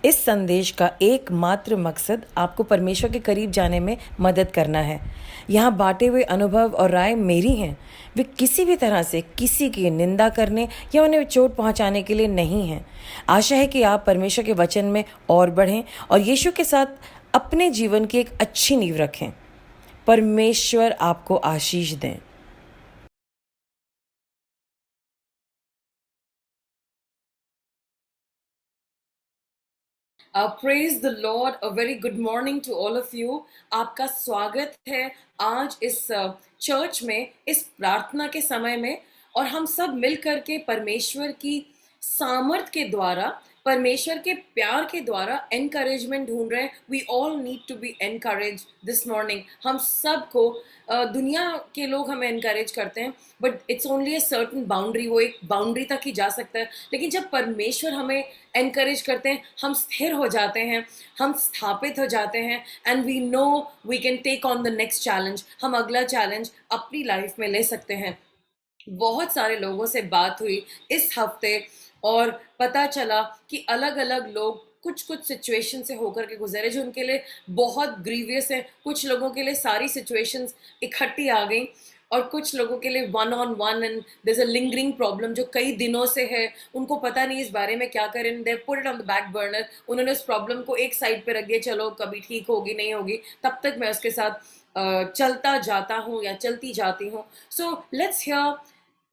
इस संदेश का एकमात्र मकसद आपको परमेश्वर के करीब जाने में मदद करना है। यहाँ बांटे हुए अनुभव और राय मेरी हैं। वे किसी भी तरह से किसी की निंदा करने या उन्हें चोट पहुँचाने के लिए नहीं हैं। आशा है कि आप परमेश्वर के वचन में और बढ़ें और यीशु के साथ अपने जीवन की एक अच्छी नींव रखें। परमेश्वर आपको आशीष दें। Praise the Lord, a very good morning to all of you. आपका स्वागत है आज इस चर्च में, इस प्रार्थना के समय में। और हम सब मिल करके परमेश्वर की सामर्थ के द्वारा, परमेश्वर के प्यार के द्वारा एनकरेजमेंट ढूंढ रहे हैं। We all need to be encourage this morning. हम सबको दुनिया के लोग हमें एनकरेज करते हैं, but it's only a certain boundary. वो एक बाउंड्री तक ही जा सकता है। लेकिन जब परमेश्वर हमें एनकरेज करते हैं, हम स्थिर हो जाते हैं, हम स्थापित हो जाते हैं, and we know we can take on the next challenge. हम अगला चैलेंज अपनी लाइफ में ले सकते हैं। बहुत सारे लोगों से बात हुई इस हफ्ते और पता चला कि अलग अलग लोग कुछ कुछ सिचुएशन से होकर के गुजरे जो उनके लिए बहुत ग्रीवियस है। कुछ लोगों के लिए सारी सिचुएशंस इकट्ठी आ गई और कुछ लोगों के लिए one on one, and there is a lingering problem जो कई दिनों से है। उनको पता नहीं इस बारे में क्या करें, they put it on the back burner. उन्होंने उस प्रॉब्लम को एक साइड पे रख दिया, चलो कभी ठीक होगी नहीं होगी, तब तक मैं उसके साथ चलता जाता हूँ या चलती जाती हूँ। So let's hear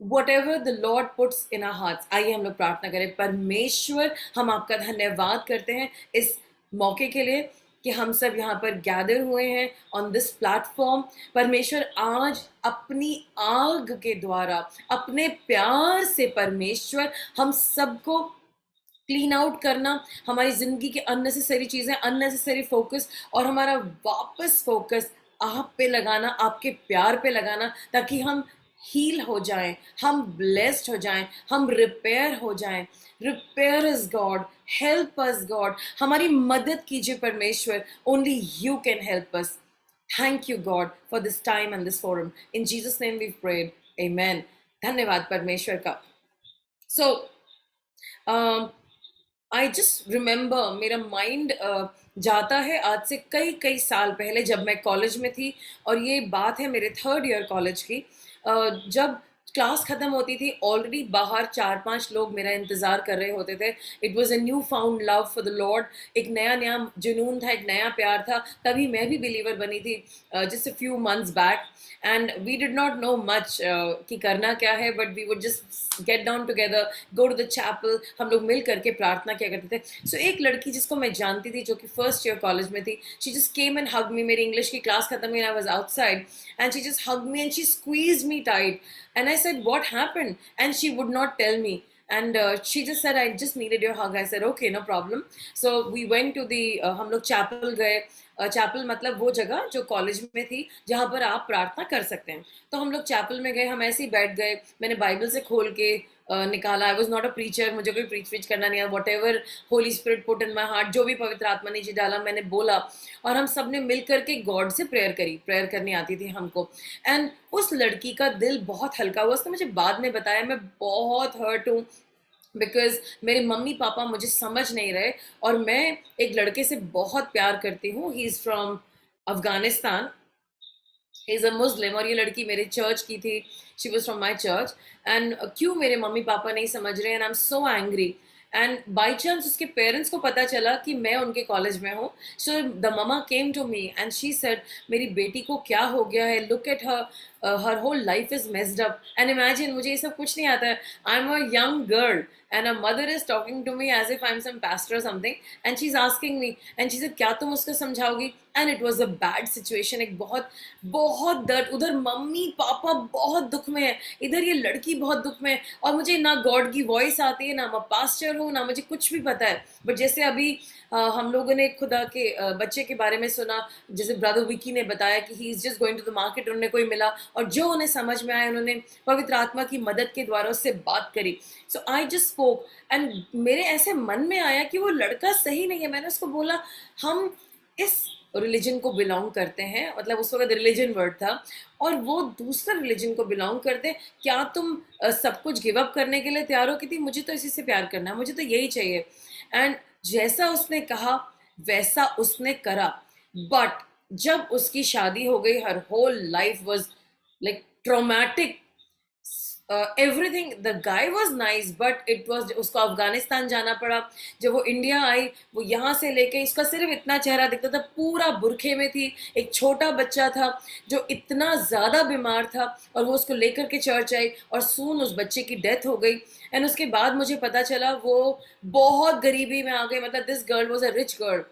whatever the Lord puts in our hearts। आइए हम लोग प्रार्थना करें। परमेश्वर, हम आपका धन्यवाद करते हैं इस मौके के लिए कि हम सब यहाँ पर गैदर हुए हैं ऑन दिस प्लेटफॉर्म। परमेश्वर, आज अपनी आग के द्वारा, अपने प्यार से परमेश्वर हम सबको क्लीन आउट करना, हमारी जिंदगी की अननेसेसरी चीजें, अननेसेसरी फोकस, और हमारा वापस फोकस आप पे लगाना, आपके प्यार पे लगाना, ताकि हम हील हो जाएं, हम ब्लेस्ड हो जाएं, हम रिपेयर हो जाएं। Repair is God, help us God. हमारी मदद कीजिए परमेश्वर। Only you can help us. Thank you God for this time and this forum. In Jesus name we prayed, amen. धन्यवाद परमेश्वर का। सो आई जस्ट रिमेंबर, मेरा माइंड जाता है आज से कई कई साल पहले जब मैं कॉलेज में थी। और ये बात है मेरे थर्ड ईयर कॉलेज की। जब क्लास खत्म होती थी, ऑलरेडी बाहर 4-5 लोग मेरा इंतजार कर रहे होते थे। It was a new found love for the Lord. एक नया नया जुनून था, एक नया प्यार था। तभी मैं भी बिलीवर बनी थी, just a few months back. And we did not know much कि करना क्या है, but we would just get down together, go to the chapel. हम लोग मिल करके प्रार्थना किया करते थे। सो एक लड़की जिसको मैं जानती थी, जो कि फर्स्ट ईयर कॉलेज में थी, she just came and hug me. मेरी इंग्लिश की क्लास खत्म हुई, I was outside, and she just hug me and she squeezed me tight. And I said what happened, and she would not tell me. And she just said, I just needed your hug. I said, okay, no problem. So we went to the हम लोग chapel गए। Chapel मतलब वो जगह जो college में थी जहाँ पर आप प्रार्थना कर सकते हैं। तो हम लोग चैपल में गए, हम ऐसे ही बैठ गए। मैंने बाइबल से खोल के निकाला। I was not a preacher, मुझे कोई प्रीच करना नहीं है। What ever Holi spirit put in my heart, जो भी पवित्र आत्मा ने जी डाला, मैंने बोला। और हम सब ने मिल करके गॉड से प्रेयर करी। प्रेयर करनी आती थी हमको। एंड उस लड़की का दिल बहुत हल्का हुआ। उसने मुझे बाद में बताया, मैं बहुत हर्ट हूँ बिकॉज मेरे मम्मी पापा मुझे समझ नहीं रहे, और मैं एक लड़के से बहुत प्यार करती हूँ। He is from Afghanistan, is a Muslim, और ये लड़की मेरे चर्च की थी। She was from my church. And क्यों मेरे मम्मी पापा नहीं समझ रहे, and I am so angry. And by chance उसके पेरेंट्स को पता चला कि मैं उनके कॉलेज में हूँ। So the mama came to me and she said, मेरी बेटी को क्या हो गया है, look at her, her whole life is messed up. And imagine, मुझे ये सब कुछ नहीं आता है। I am a young girl and a mother is talking to me as if I am some pastor something, and she is asking me, and she said क्या तुम उसको समझाओगी। And it was a bad situation. एक बहुत बहुत दर्द, उधर mummy papa बहुत दुख में है, इधर ये लड़की बहुत दुख में है। और मुझे ना गॉड की वॉइस आती है, ना मैं पास्टर हूँ, ना मुझे कुछ भी पता है। बट जैसे अभी हम लोगों ने खुदा के बच्चे के बारे में सुना, जैसे ब्रदर विकी ने बताया कि he is just going to the market, उन्हें कोई मिला और जो उन्हें समझ में आया, उन्होंने पवित्र आत्मा की मदद के द्वारा उससे बात करी। सो आई जस्ट स्पोक, एंड मेरे ऐसे मन में आया कि वो लड़का सही नहीं है। मैंने उसको बोला, हम इस रिलीजन को बिलोंग करते हैं, मतलब उस वक्त रिलीजन वर्ड था, और वो दूसरा रिलीजन को बिलोंग करते हैं। क्या तुम सब कुछ गिव अप करने के लिए तैयार हो कि थी, मुझे तो इसी से प्यार करना है, मुझे तो यही चाहिए। एंड जैसा उसने कहा वैसा उसने करा। बट जब उसकी शादी हो गई, her whole life was like traumatic. Everything, the guy was nice but it was, उसको अफगानिस्तान जाना पड़ा। जब वो इंडिया आई, वो यहाँ से लेके, इसका सिर्फ इतना चेहरा दिखता था, पूरा बुरखे में थी, एक छोटा बच्चा था जो इतना ज़्यादा बीमार था, और वो उसको लेकर के चर्च आई, और सून उस बच्चे की डेथ हो गई। एंड उसके बाद मुझे पता चला वो बहुत गरीबी में आ गई, मतलब this girl was a rich girl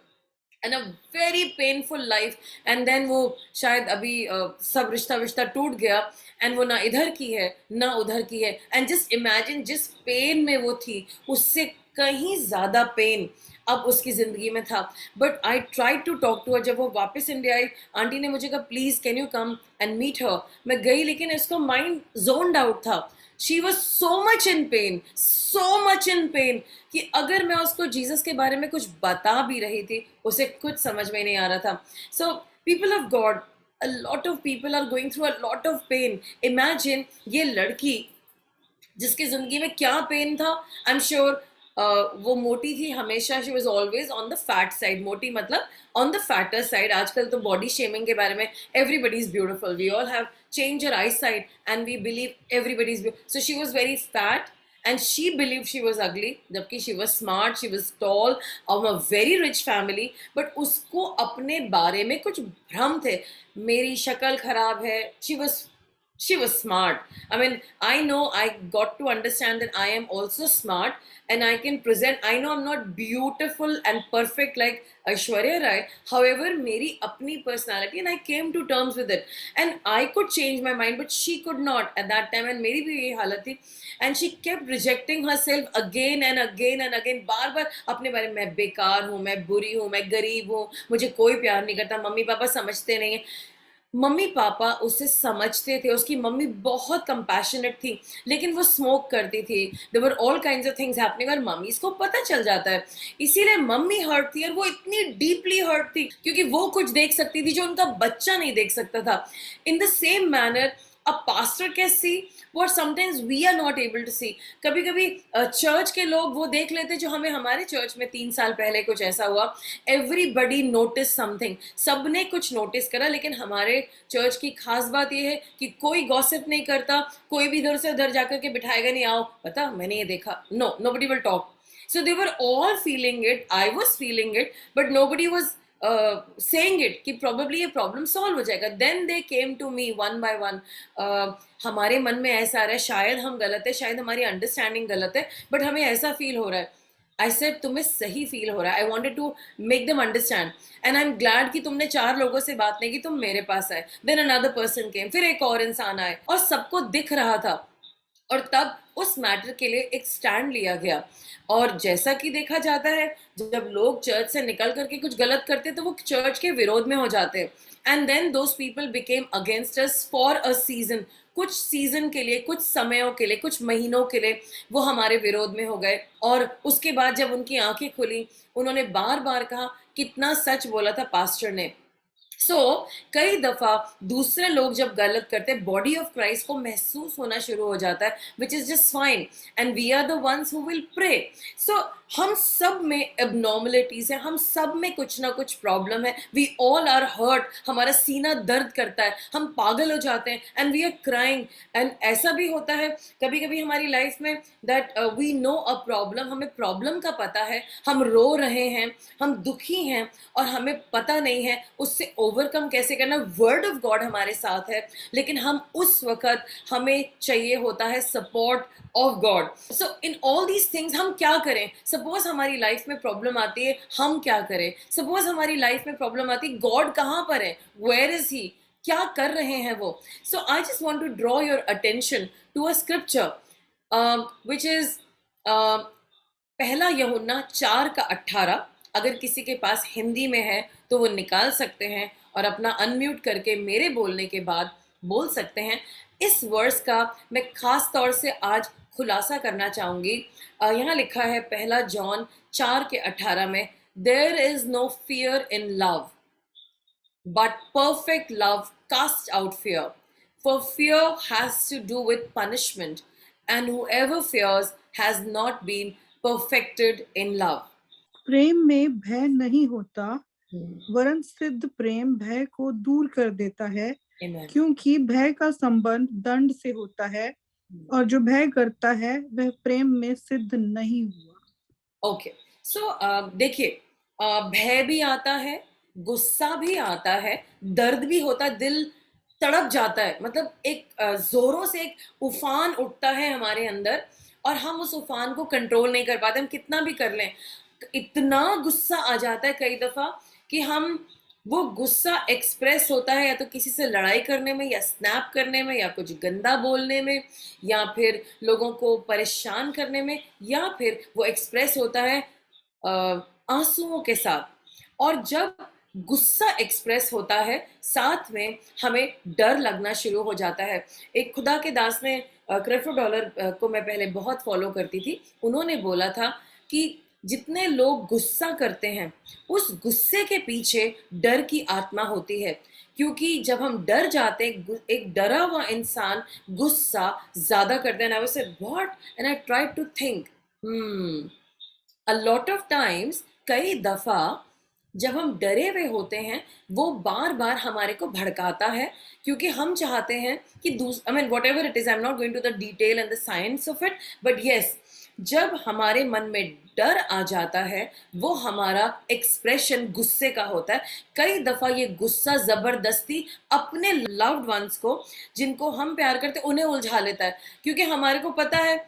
and a very painful life. And then वो शायद अभी सब रिश्ता विश्ता टूट गया, एंड वो ना इधर की है ना उधर की है। एंड जस्ट इमेजिन, जिस पेन में वो थी उससे कहीं ज्यादा पेन अब उसकी जिंदगी में था। But I try to talk to her. जब वो वापस इंडिया आई, आंटी ने मुझे कहा please can you come and meet her. मैं गई, लेकिन इसका माइंड जोन्ड आउट था। She was so much in pain, so much in pain, कि अगर मैं उसको जीसस के बारे में कुछ बता भी रही थी, उसे कुछ समझ में नहीं आ रहा था। So people of God, a lot of people are going through a lot of pain. Imagine ये लड़की जिसकी जिंदगी में क्या पेन था। आई एम श्योर वो मोटी थी हमेशा, she was always on the fat side. मोटी मतलब ऑन द फैटर साइड। आजकल तो बॉडी शेमिंग के बारे में, everybody is beautiful, we all have change your eyesight and we believe everybody is, so she was very fat and she believed she was ugly, जबकि she was smart, she was tall, of a very rich family, but उसको अपने बारे में कुछ भ्रम थे। मेरी शक्ल खराब है, she was smart. I mean, I know I got to understand that I am also smart and I can present. I know I'm not beautiful and perfect like Aishwarya Rai. However, meri apni personality, and I came to terms with it. And I could change my mind, but she could not at that time. And meri bhi yahi halat thi. And she kept rejecting herself again and again and again. बार बार अपने बारे में, मैं बेकार हूँ, मैं बुरी हूँ, मैं गरीब हूँ, मुझे कोई प्यार नहीं करता, मम्मी पापा समझते नहीं है। मम्मी पापा उसे समझते थे, उसकी मम्मी बहुत कंपैशनेट थी, लेकिन वो स्मोक करती थी। There were all kinds of things happening, और मम्मी इसको पता चल जाता है। इसीलिए मम्मी हर्ट थी, और वो इतनी डीपली हर्ट थी क्योंकि वो कुछ देख सकती थी जो उनका बच्चा नहीं देख सकता था। In the same manner a pastor can see what sometimes we are not able to see. कभी कभी चर्च के लोग वो देख लेते जो हमें, हमारे चर्च में 3 साल पहले कुछ ऐसा हुआ। एवरीबडी नोटिस समथिंग, सबने कुछ नोटिस करा, लेकिन हमारे चर्च की खास बात यह है कि कोई गॉसिप नहीं करता, कोई भी इधर से उधर जाकर के बिठाएगा नहीं, आओ पता मैंने ये देखा, no, nobody will talk. So they were all feeling it, I was feeling it, but nobody was saying it कि probably ये problem solve हो जाएगा। Then they came to me one by one. हमारे मन में ऐसा आ रहा है, शायद हम गलत है, शायद हमारी अंडरस्टैंडिंग गलत है, बट हमें ऐसा फील हो रहा है। आई सेड तुम्हें सही फील हो रहा है, I wanted to make them understand, and I am glad कि तुमने 4 लोगों से बात नहीं की, तुम मेरे पास आए। देन अनदर पर्सन केम, फिर एक और इंसान आए, और सबको दिख रहा था, और तब उस मैटर के लिए एक स्टैंड लिया गया। और जैसा कि देखा जाता है, जब लोग चर्च से निकल करके कुछ गलत करते तो वो चर्च के विरोध में हो जाते, and then those people became against us for a season. कुछ सीजन के लिए, कुछ समयों के लिए, कुछ महीनों के लिए वो हमारे विरोध में हो गए। और उसके बाद जब उनकी आंखें खुली, उन्होंने बार बार कहा कितना सच बोला था पास्टर ने। सो कई दफा दूसरे लोग जब गलत करते हैं, बॉडी ऑफ क्राइस्ट को महसूस होना शुरू हो जाता है, which is just fine, and we are the ones who will pray. So हम सब में एबनॉर्मलिटीज है, हम सब में कुछ ना कुछ प्रॉब्लम है, वी ऑल आर हर्ट, हमारा सीना दर्द करता है, हम पागल हो जाते हैं, and we are crying. And ऐसा भी होता है कभी कभी हमारी लाइफ में that we know a problem, हमें प्रॉब्लम का पता है, हम रो रहे हैं, हम दुखी हैं, और हमें पता नहीं है उससे ओवरकम कैसे करना। वर्ड ऑफ गॉड हमारे साथ है, लेकिन हम उस वक्त, हमें चाहिए होता है support of God. So in all these things हम क्या करें? सपोज हमारी लाइफ में प्रॉब्लम आती है, हम क्या करें? सपोज हमारी लाइफ में प्रॉब्लम आती है, गॉड कहाँ पर है? Where is he? क्या कर रहे हैं वो? So I just want to draw your attention to a scripture which is पहला यूहन्ना 4:18। अगर किसी के पास हिंदी में है तो वो निकाल सकते हैं, और अपना अनम्यूट करके मेरे बोलने के बाद बोल सकते हैं। इस वर्स का मैं खास तौर से आज खुलासा करना चाहूंगी। यहाँ लिखा है, पहला जॉन 4:18 में, there is no fear in love, but perfect love casts out fear. For fear has to do with punishment, and whoever fears has not been perfected in love. प्रेम में भय नहीं होता, Hmm. वरन सिद्ध प्रेम भय को दूर कर देता है, Amen. क्योंकि भय का संबंध दंड से होता है, और जो भय करता है वह प्रेम में सिद्ध नहीं हुआ। ओके, सो देखिए, भय भी आता है, गुस्सा भी आता है, दर्द भी होता है, दिल तड़प जाता है, मतलब एक जोरों से एक उफान उठता है हमारे अंदर, और हम उस उफान को कंट्रोल नहीं कर पाते, हम कितना भी कर लें। इतना गुस्सा आ जाता है कई दफा कि हम, वो गुस्सा एक्सप्रेस होता है या तो किसी से लड़ाई करने में, या स्नैप करने में, या कुछ गंदा बोलने में, या फिर लोगों को परेशान करने में, या फिर वो एक्सप्रेस होता है आंसुओं के साथ। और जब गुस्सा एक्सप्रेस होता है, साथ में हमें डर लगना शुरू हो जाता है। एक खुदा के दास ने, क्रेफो डॉलर को मैं पहले बहुत फॉलो करती थी, उन्होंने बोला था कि जितने लोग गुस्सा करते हैं, उस गुस्से के पीछे डर की आत्मा होती है। क्योंकि जब हम डर जाते हैं, एक डरा हुआ इंसान गुस्सा ज्यादा करते हैं। I was say what, and I try to think, a lot of times, कई दफा जब हम डरे हुए होते हैं, वो बार बार हमारे को भड़काता है, क्योंकि हम चाहते हैं कि I mean whatever it is, I am not going to the detail and the science of it, but yes, जब हमारे मन में डर आ जाता है, वो हमारा एक्सप्रेशन गुस्से का होता है। कई दफा ये गुस्सा जबरदस्ती अपने लव्ड वंस को, जिनको हम प्यार करते, उन्हें उलझा लेता है। क्योंकि हमारे को पता है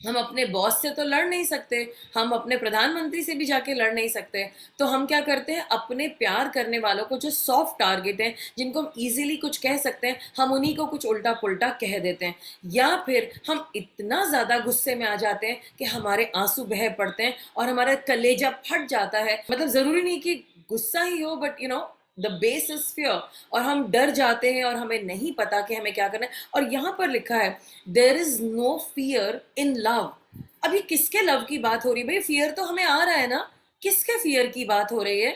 हम अपने बॉस से तो लड़ नहीं सकते, हम अपने प्रधानमंत्री से भी जाके लड़ नहीं सकते, तो हम क्या करते हैं, अपने प्यार करने वालों को, जो सॉफ्ट टारगेट हैं, जिनको हम इजीली कुछ कह सकते हैं, हम उन्हीं को कुछ उल्टा पुल्टा कह देते हैं। या फिर हम इतना ज्यादा गुस्से में आ जाते हैं कि हमारे आंसू बह पड़ते हैं और हमारा कलेजा फट जाता है। मतलब जरूरी नहीं कि गुस्सा ही हो, but the base is fear, और हम डर जाते हैं और हमें नहीं पता कि हमें क्या करना है। और यहां पर लिखा है, there is no fear in love. अभी किसके लव की बात हो रही है भाई? फियर तो हमें आ रहा है ना, किसके फियर की बात हो रही है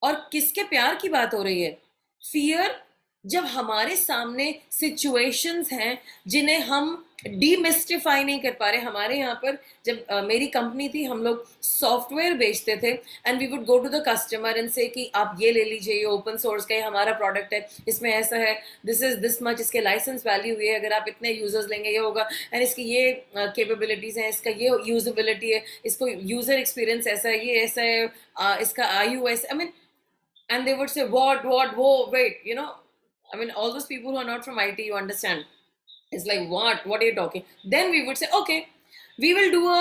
और किसके प्यार की बात हो रही है? फियर, जब हमारे सामने सिचुएशंस हैं जिन्हें हम डीमिस्टिफाई नहीं कर पा रहे। हमारे यहाँ पर जब मेरी कंपनी थी, हम लोग सॉफ्टवेयर बेचते थे, and we would go to the customer and say कि आप ये ले लीजिए, ये ओपन सोर्स का, ये हमारा प्रोडक्ट है, इसमें ऐसा है, दिस इज दिस मच इसके लाइसेंस वैल्यू है, अगर आप इतने यूजर्स लेंगे ये होगा, एंड इसकी ये कैपेबिलिटीज हैं, इसका ये यूजेबिलिटी है, इसको यूजर एक्सपीरियंस ऐसा है, ये ऐसा है, इसका iOS, I mean, and they would say what whoa wait, I mean, all those people who are not from IT, you understand, it's like what are you talking? Then we would say, okay, we will do a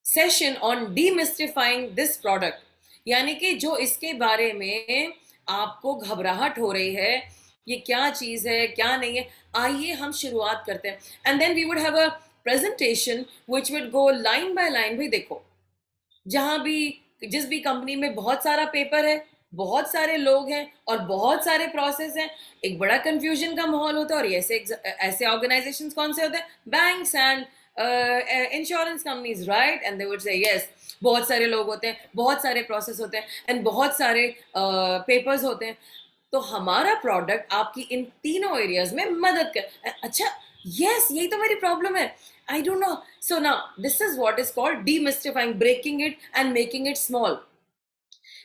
session on demystifying this product, यानी कि जो इसके बारे में आपको घबराहट हो रही है, ये क्या चीज है, क्या नहीं है, आइए हम शुरुआत करते हैं। And then we would have a presentation which would go line by line. भाई देखो, जहां भी, जिस भी कंपनी में बहुत सारा पेपर है, बहुत सारे लोग हैं और बहुत सारे प्रोसेस हैं, एक बड़ा कंफ्यूजन का माहौल होता है। और ऐसे ऐसे ऑर्गेनाइजेशंस कौन से होते हैं? Banks and insurance companies, right? And they would say yes, बहुत सारे लोग होते हैं, बहुत सारे प्रोसेस होते हैं, एंड बहुत सारे पेपर्स होते हैं। तो हमारा प्रोडक्ट आपकी इन तीनों एरियाज में मदद कर, अच्छा, यस, यही तो मेरी प्रॉब्लम है, I don't know. So now, this is what is called demystifying, breaking it and making it small.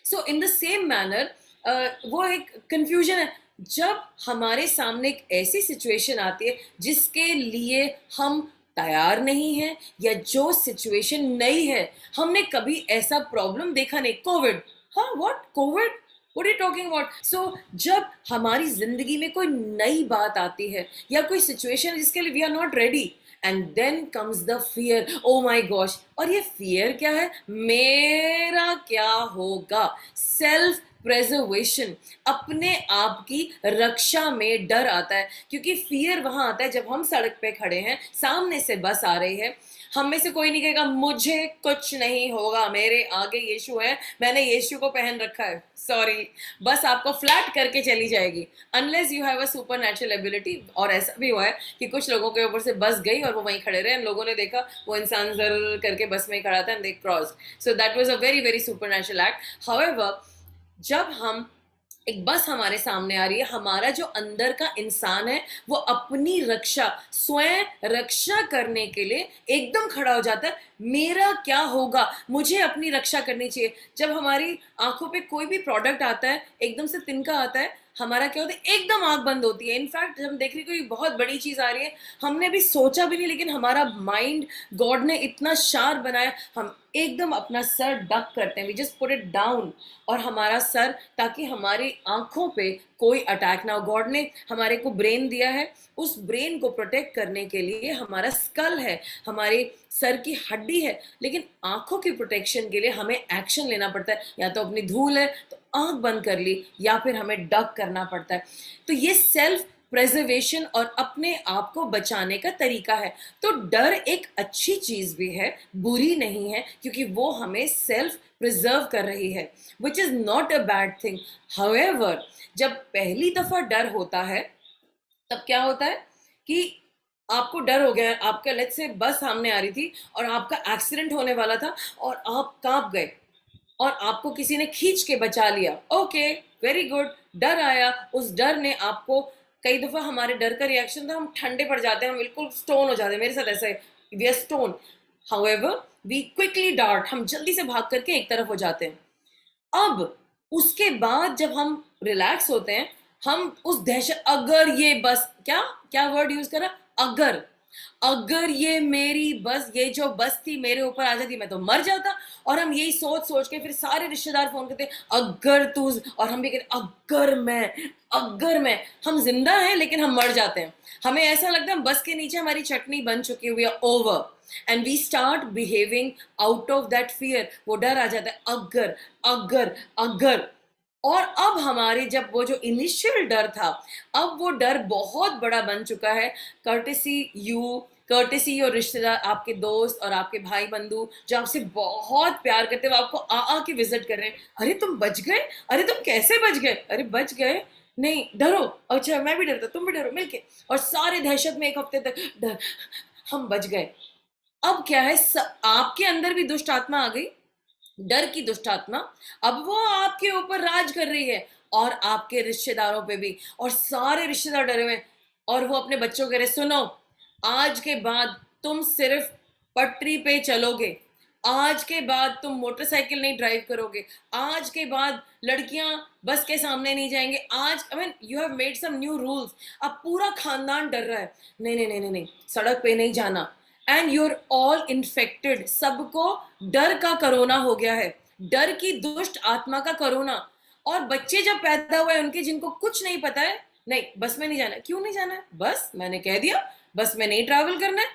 So in the same manner, वो एक confusion है। जब हमारे सामने एक ऐसी सिचुएशन आती है जिसके लिए हम तैयार नहीं है, या जो सिचुएशन नई है, हमने कभी ऐसा प्रॉब्लम देखा नहीं, कोविड, हाँ, what Covid, What are you talking about? So, जब हमारी जिंदगी में कोई नई बात आती है या कोई सिचुएशन जिसके लिए we are not ready, and then comes the fear, oh my gosh. और ये फियर क्या है? मेरा क्या होगा, सेल्फ प्रेजर्वेशन, अपने आप की रक्षा में डर आता है। क्योंकि फियर वहां आता है जब हम सड़क पे खड़े हैं, सामने से बस आ रही है, हम में से कोई नहीं कहेगा मुझे कुछ नहीं होगा, मेरे आगे यीशु है, मैंने यीशु को पहन रखा है, सॉरी, बस आपको फ्लैट करके चली जाएगी, unless you have a super natural ability. और ऐसा भी हुआ है कि कुछ लोगों के ऊपर से बस गई और वो वहीं खड़े रहे, लोगों ने देखा वो इंसान जर करके बस में ही खड़ा था, and they crossed. So that was a very very super natural act. However, जब हम एक बस हमारे सामने आ रही है, हमारा जो अंदर का इंसान है वो अपनी रक्षा, स्वयं रक्षा करने के लिए एकदम खड़ा हो जाता है। मेरा क्या होगा, मुझे अपनी रक्षा करनी चाहिए। जब हमारी आंखों पे कोई भी प्रोडक्ट आता है, एकदम से तिनका आता है, हमारा क्या होता है, एकदम आंख बंद होती है। इनफैक्ट जब हम देख रहे कोई बहुत बड़ी चीज आ रही है, हमने भी सोचा भी नहीं, लेकिन हमारा माइंड गॉड ने इतना शार्प बनाया, हम एकदम अपना सर डक करते हैं, we just put it down, और हमारा सर, ताकि हमारी आंखों पे कोई अटैक ना हो। गॉड ने हमारे को ब्रेन दिया है, उस ब्रेन को प्रोटेक्ट करने के लिए हमारा स्कल है, हमारे सर की हड्डी है, लेकिन आंखों की प्रोटेक्शन के लिए हमें एक्शन लेना पड़ता है। या तो अपनी धूल है तो आंख बंद कर ली, या फिर हमें डक करना पड़ता है। तो ये सेल्फ प्रेजर्वेशन और अपने आप को बचाने का तरीका है। तो डर एक अच्छी चीज भी है, बुरी नहीं है, क्योंकि वो हमें सेल्फ प्रिजर्व कर रही है, which is not a bad thing. However, जब पहली दफा डर होता है, तब क्या होता है कि आपको डर हो गया है, आपका लेट्स से बस सामने आ रही थी और आपका एक्सीडेंट होने वाला था और आप कांप गए और आपको किसी ने खींच के बचा लिया। ओके, वेरी गुड, डर आया, उस डर ने आपको, कई दफा हमारे डर का रिएक्शन था हम ठंडे पड़ जाते हैं, हम बिल्कुल स्टोन हो जाते हैं, मेरे साथ ऐसा है, we are stone. However we quickly dart, हम जल्दी से भाग करके एक तरफ हो जाते हैं। अब उसके बाद जब हम रिलैक्स होते हैं, हम उस दहशत, अगर ये बस, क्या क्या वर्ड यूज करा, अगर, अगर ये मेरी बस, ये जो बस थी मेरे ऊपर आ जाती मैं तो मर जाता। और हम यही सोच सोच के फिर सारे रिश्तेदार फोन करते, अगर तू, और हम भी कहते अगर मैं, अगर मैं, हम जिंदा हैं लेकिन हम मर जाते हैं। हमें ऐसा लगता है बस के नीचे हमारी चटनी बन चुकी हुई है, over, and we start behaving out of that fear. वो डर आ जाता है, अगर, अगर, अगर। और अब हमारे, जब वो जो इनिशियल डर था, अब वो डर बहुत बड़ा बन चुका है। कर्टेसी यू, कर्टेसी और रिश्तेदार, आपके दोस्त और आपके भाई बंधु जो आपसे बहुत प्यार करते हैं, वो आपको आ के विजिट कर रहे हैं, अरे तुम बच गए, अरे तुम कैसे बच गए, अरे बच गए, नहीं डरो, अच्छा मैं भी डरता, तुम भी डरो मिलके, और सारे दहशत में एक हफ्ते तक डर, हम बच गए। अब क्या है, आपके अंदर भी दुष्ट आत्मा आ गई, डर की दुष्ट आत्मा, अब वो आपके ऊपर राज कर रही है, और आपके रिश्तेदारों पे भी, और सारे रिश्तेदार डरे हुए हैं, और वो अपने बच्चों कह रहे, सुनो, आज के बाद तुम सिर्फ पटरी पे चलोगे, आज के बाद तुम मोटरसाइकिल नहीं ड्राइव करोगे, आज के बाद लड़कियां बस के सामने नहीं जाएंगे, आज, I mean you have made some new rules. अब पूरा खानदान डर रहा है, नहीं नहीं नहीं नहीं नहीं, सड़क पे नहीं जाना, एंड यूर ऑल इन्फेक्टेड, सबको डर का कोरोना हो गया है, डर की दुष्ट आत्मा का कोरोना। और बच्चे जब पैदा हुए उनके, जिनको कुछ नहीं पता है, नहीं बस में नहीं जाना, क्यों नहीं जाना है, बस मैंने कह दिया बस में नहीं ट्रैवल करना है,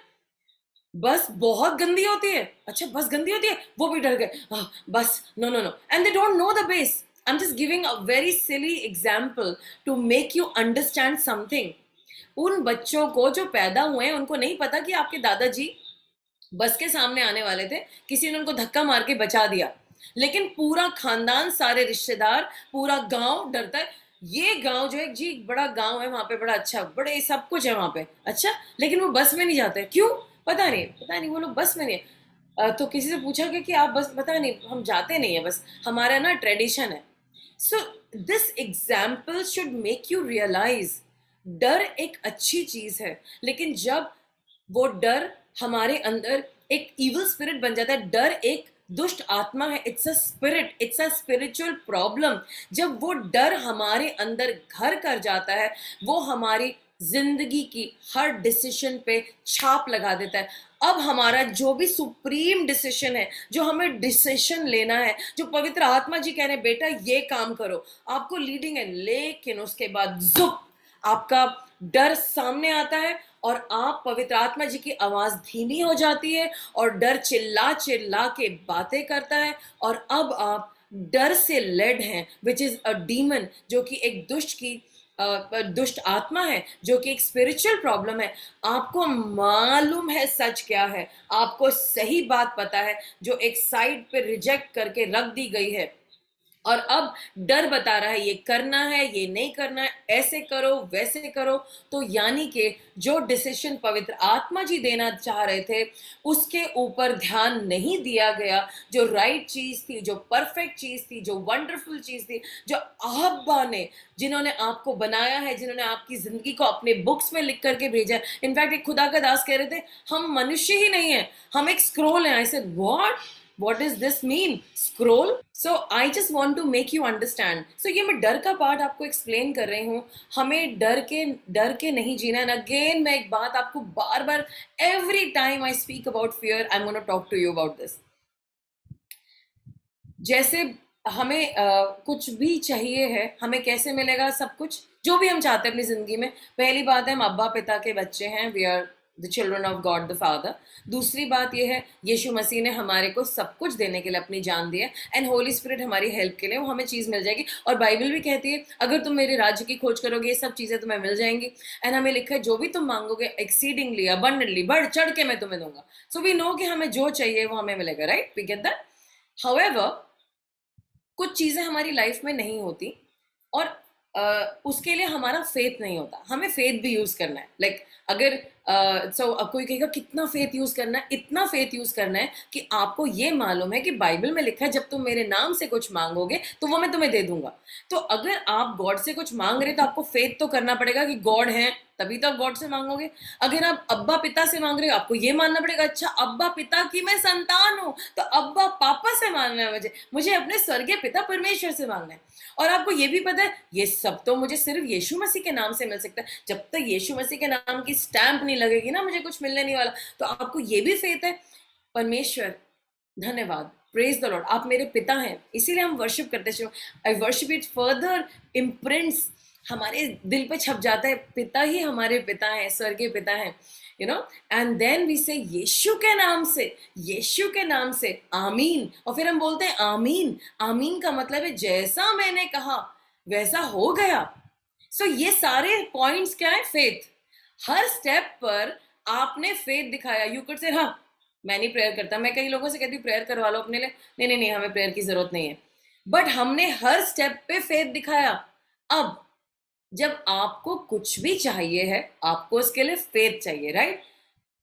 बस बहुत गंदी होती है, अच्छा बस गंदी होती है, वो भी डर गए, बस no no no, and they don't know the base. I am just giving a very silly example to make you understand something. उन बच्चों को जो पैदा हुए हैं, उनको नहीं पता कि आपके दादाजी बस के सामने आने वाले थे, किसी ने उनको धक्का मार के बचा दिया, लेकिन पूरा खानदान, सारे रिश्तेदार, पूरा गांव डरता है। ये गांव जो है जी, बड़ा गांव है, वहां पे बड़ा अच्छा, बड़े सब कुछ है वहां पे, अच्छा, लेकिन वो बस में नहीं जाते, क्यों, पता नहीं, पता नहीं, वो लोग बस में नहीं तो किसी से पूछा गया कि आप बस, पता नहीं, हम जाते नहीं है बस, हमारा ना ट्रेडिशन है। So this example should make you realise, डर एक अच्छी चीज है, लेकिन जब वो डर हमारे अंदर एक इविल स्पिरिट बन जाता है, डर एक दुष्ट आत्मा है, it's a spirit, it's a spiritual problem. जब वो डर हमारे अंदर घर कर जाता है, वो हमारी जिंदगी की हर डिसीजन पे छाप लगा देता है। अब हमारा जो भी सुप्रीम डिसीजन है, जो हमें डिसीजन लेना है, जो पवित्र आत्मा जी कह रहे हैं बेटा ये काम करो, आपको लीडिंग है, लेकिन उसके बाद जुप, आपका डर सामने आता है और आप, पवित्र आत्मा जी की आवाज धीमी हो जाती है और डर चिल्ला चिल्ला के बातें करता है, और अब आप डर से लेड हैं, विच इज अ डीमन, जो कि एक दुष्ट आत्मा है, जो कि एक स्पिरिचुअल प्रॉब्लम है। आपको मालूम है सच क्या है, आपको सही बात पता है, जो एक साइड पे रिजेक्ट करके रख दी गई है, और अब डर बता रहा है ये करना है, ये नहीं करना है, ऐसे करो वैसे करो। तो यानी कि जो डिसीजन पवित्र आत्मा जी देना चाह रहे थे उसके ऊपर ध्यान नहीं दिया गया। जो राइट चीज थी, जो परफेक्ट चीज थी, जो वंडरफुल चीज थी, जो अब्बा ने, जिन्होंने आपको बनाया है, जिन्होंने आपकी जिंदगी को अपने बुक्स में लिख करके भेजा है। इनफैक्ट एक खुदा का दास कह रहे थे हम मनुष्य ही नहीं है, हम एक स्क्रोल है। I said what does this mean, scroll? So I just want to make you understand. So ये मैं डर का पार्ट आपको एक्सप्लेन कर रही हूँ। हमें डर के नहीं जीना। एंड अगेन मैं एक बात आपको बार बार, every time I speak about fear, I am gonna talk to you about this. जैसे हमें कुछ भी चाहिए है, हमें कैसे मिलेगा सब कुछ जो भी हम चाहते हैं अपनी जिंदगी में? पहली बात है हम अब्बा पिता के बच्चे हैं, we are the children of God the father. दूसरी बात यह है यीशु मसीह ने हमारे को सब कुछ देने के लिए अपनी जान दी है, एंड होली स्पिरिट हमारी हेल्प के लिए, वो हमें चीज़ मिल जाएगी। और बाइबल भी कहती है अगर तुम मेरे राज्य की खोज करोगे ये सब चीज़ें तुम्हें मिल जाएंगी। एंड हमें लिखा है जो भी तुम मांगोगे एक्सीडिंगली अबंडेंटली बढ़ चढ़ के मैं तुम्हें दूंगा। सो वी नो कि हमें जो चाहिए वो हमें मिलेगा, right? We get that. However कुछ चीज़ें हमारी लाइफ में नहीं होती और उसके लिए हमारा फेथ नहीं होता। हमें फेथ भी यूज़ करना है। लाइक अगर कोई कहेगा कितना फेथ यूज़ करना है? इतना फेथ यूज़ करना है कि आपको ये मालूम है कि बाइबल में लिखा है जब तुम मेरे नाम से कुछ मांगोगे तो वो मैं तुम्हें दे दूंगा। तो अगर आप गॉड से कुछ मांग रहे तो आपको फेथ तो करना पड़ेगा कि गॉड है, तभी तो आप गॉड से मांगोगे। अगर आप अब्बा पिता से मांग रहे हो आपको ये मानना पड़ेगा अच्छा अब्बा पिता की मैं संतान हूँ, तो अब्बा पापा से मांगना है, मुझे अपने स्वर्गीय पिता परमेश्वर से मांगना है। और आपको ये भी पता है ये सब तो मुझे सिर्फ यीशु मसीह के नाम से मिल सकता है। जब तक यीशु मसीह के नाम की स्टैंप नहीं लगेगी ना मुझे कुछ मिलने नहीं वाला। तो आपको ये भी फेथ है। परमेश्वर धन्यवाद, प्रेज द लॉर्ड, आप मेरे पिता हैं, इसीलिए हम वर्शिप करते हैं। आई वर्शिप इट फर्दर इम्प्रिंट्स, हमारे दिल पे छप जाता है पिता ही हमारे पिता हैं, स्वर्गीय पिता हैं, you know. And then we say यीशु के नाम से, यीशु के नाम से आमीन। और फिर हम बोलते हैं आमीन। आमीन का मतलब है जैसा मैंने कहा वैसा हो गया। सो ये सारे पॉइंट्स क्या है? फेथ। हर स्टेप पर आपने फेथ दिखाया। यू कुड से हाँ मैं नहीं प्रेयर करता। मैं कई लोगों से कहती हूँ प्रेयर करवा लो अपने लिए, नहीं नहीं नहीं हमें प्रेयर की जरूरत नहीं है। बट हमने हर स्टेप पे फेथ दिखाया। अब जब आपको कुछ भी चाहिए है आपको उसके लिए फेथ चाहिए, राइट?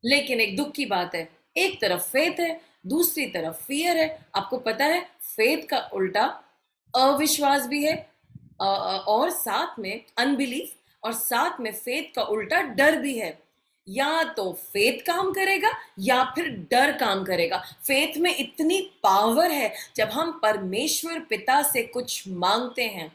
लेकिन एक दुख की बात है, एक तरफ फेथ है दूसरी तरफ फियर है। आपको पता है फेथ का उल्टा अविश्वास भी है, और साथ में अनबिलीफ, और साथ में फेथ का उल्टा डर भी है। या तो फेथ काम करेगा या फिर डर काम करेगा। फेथ में इतनी पावर है जब हम परमेश्वर पिता से कुछ मांगते हैं।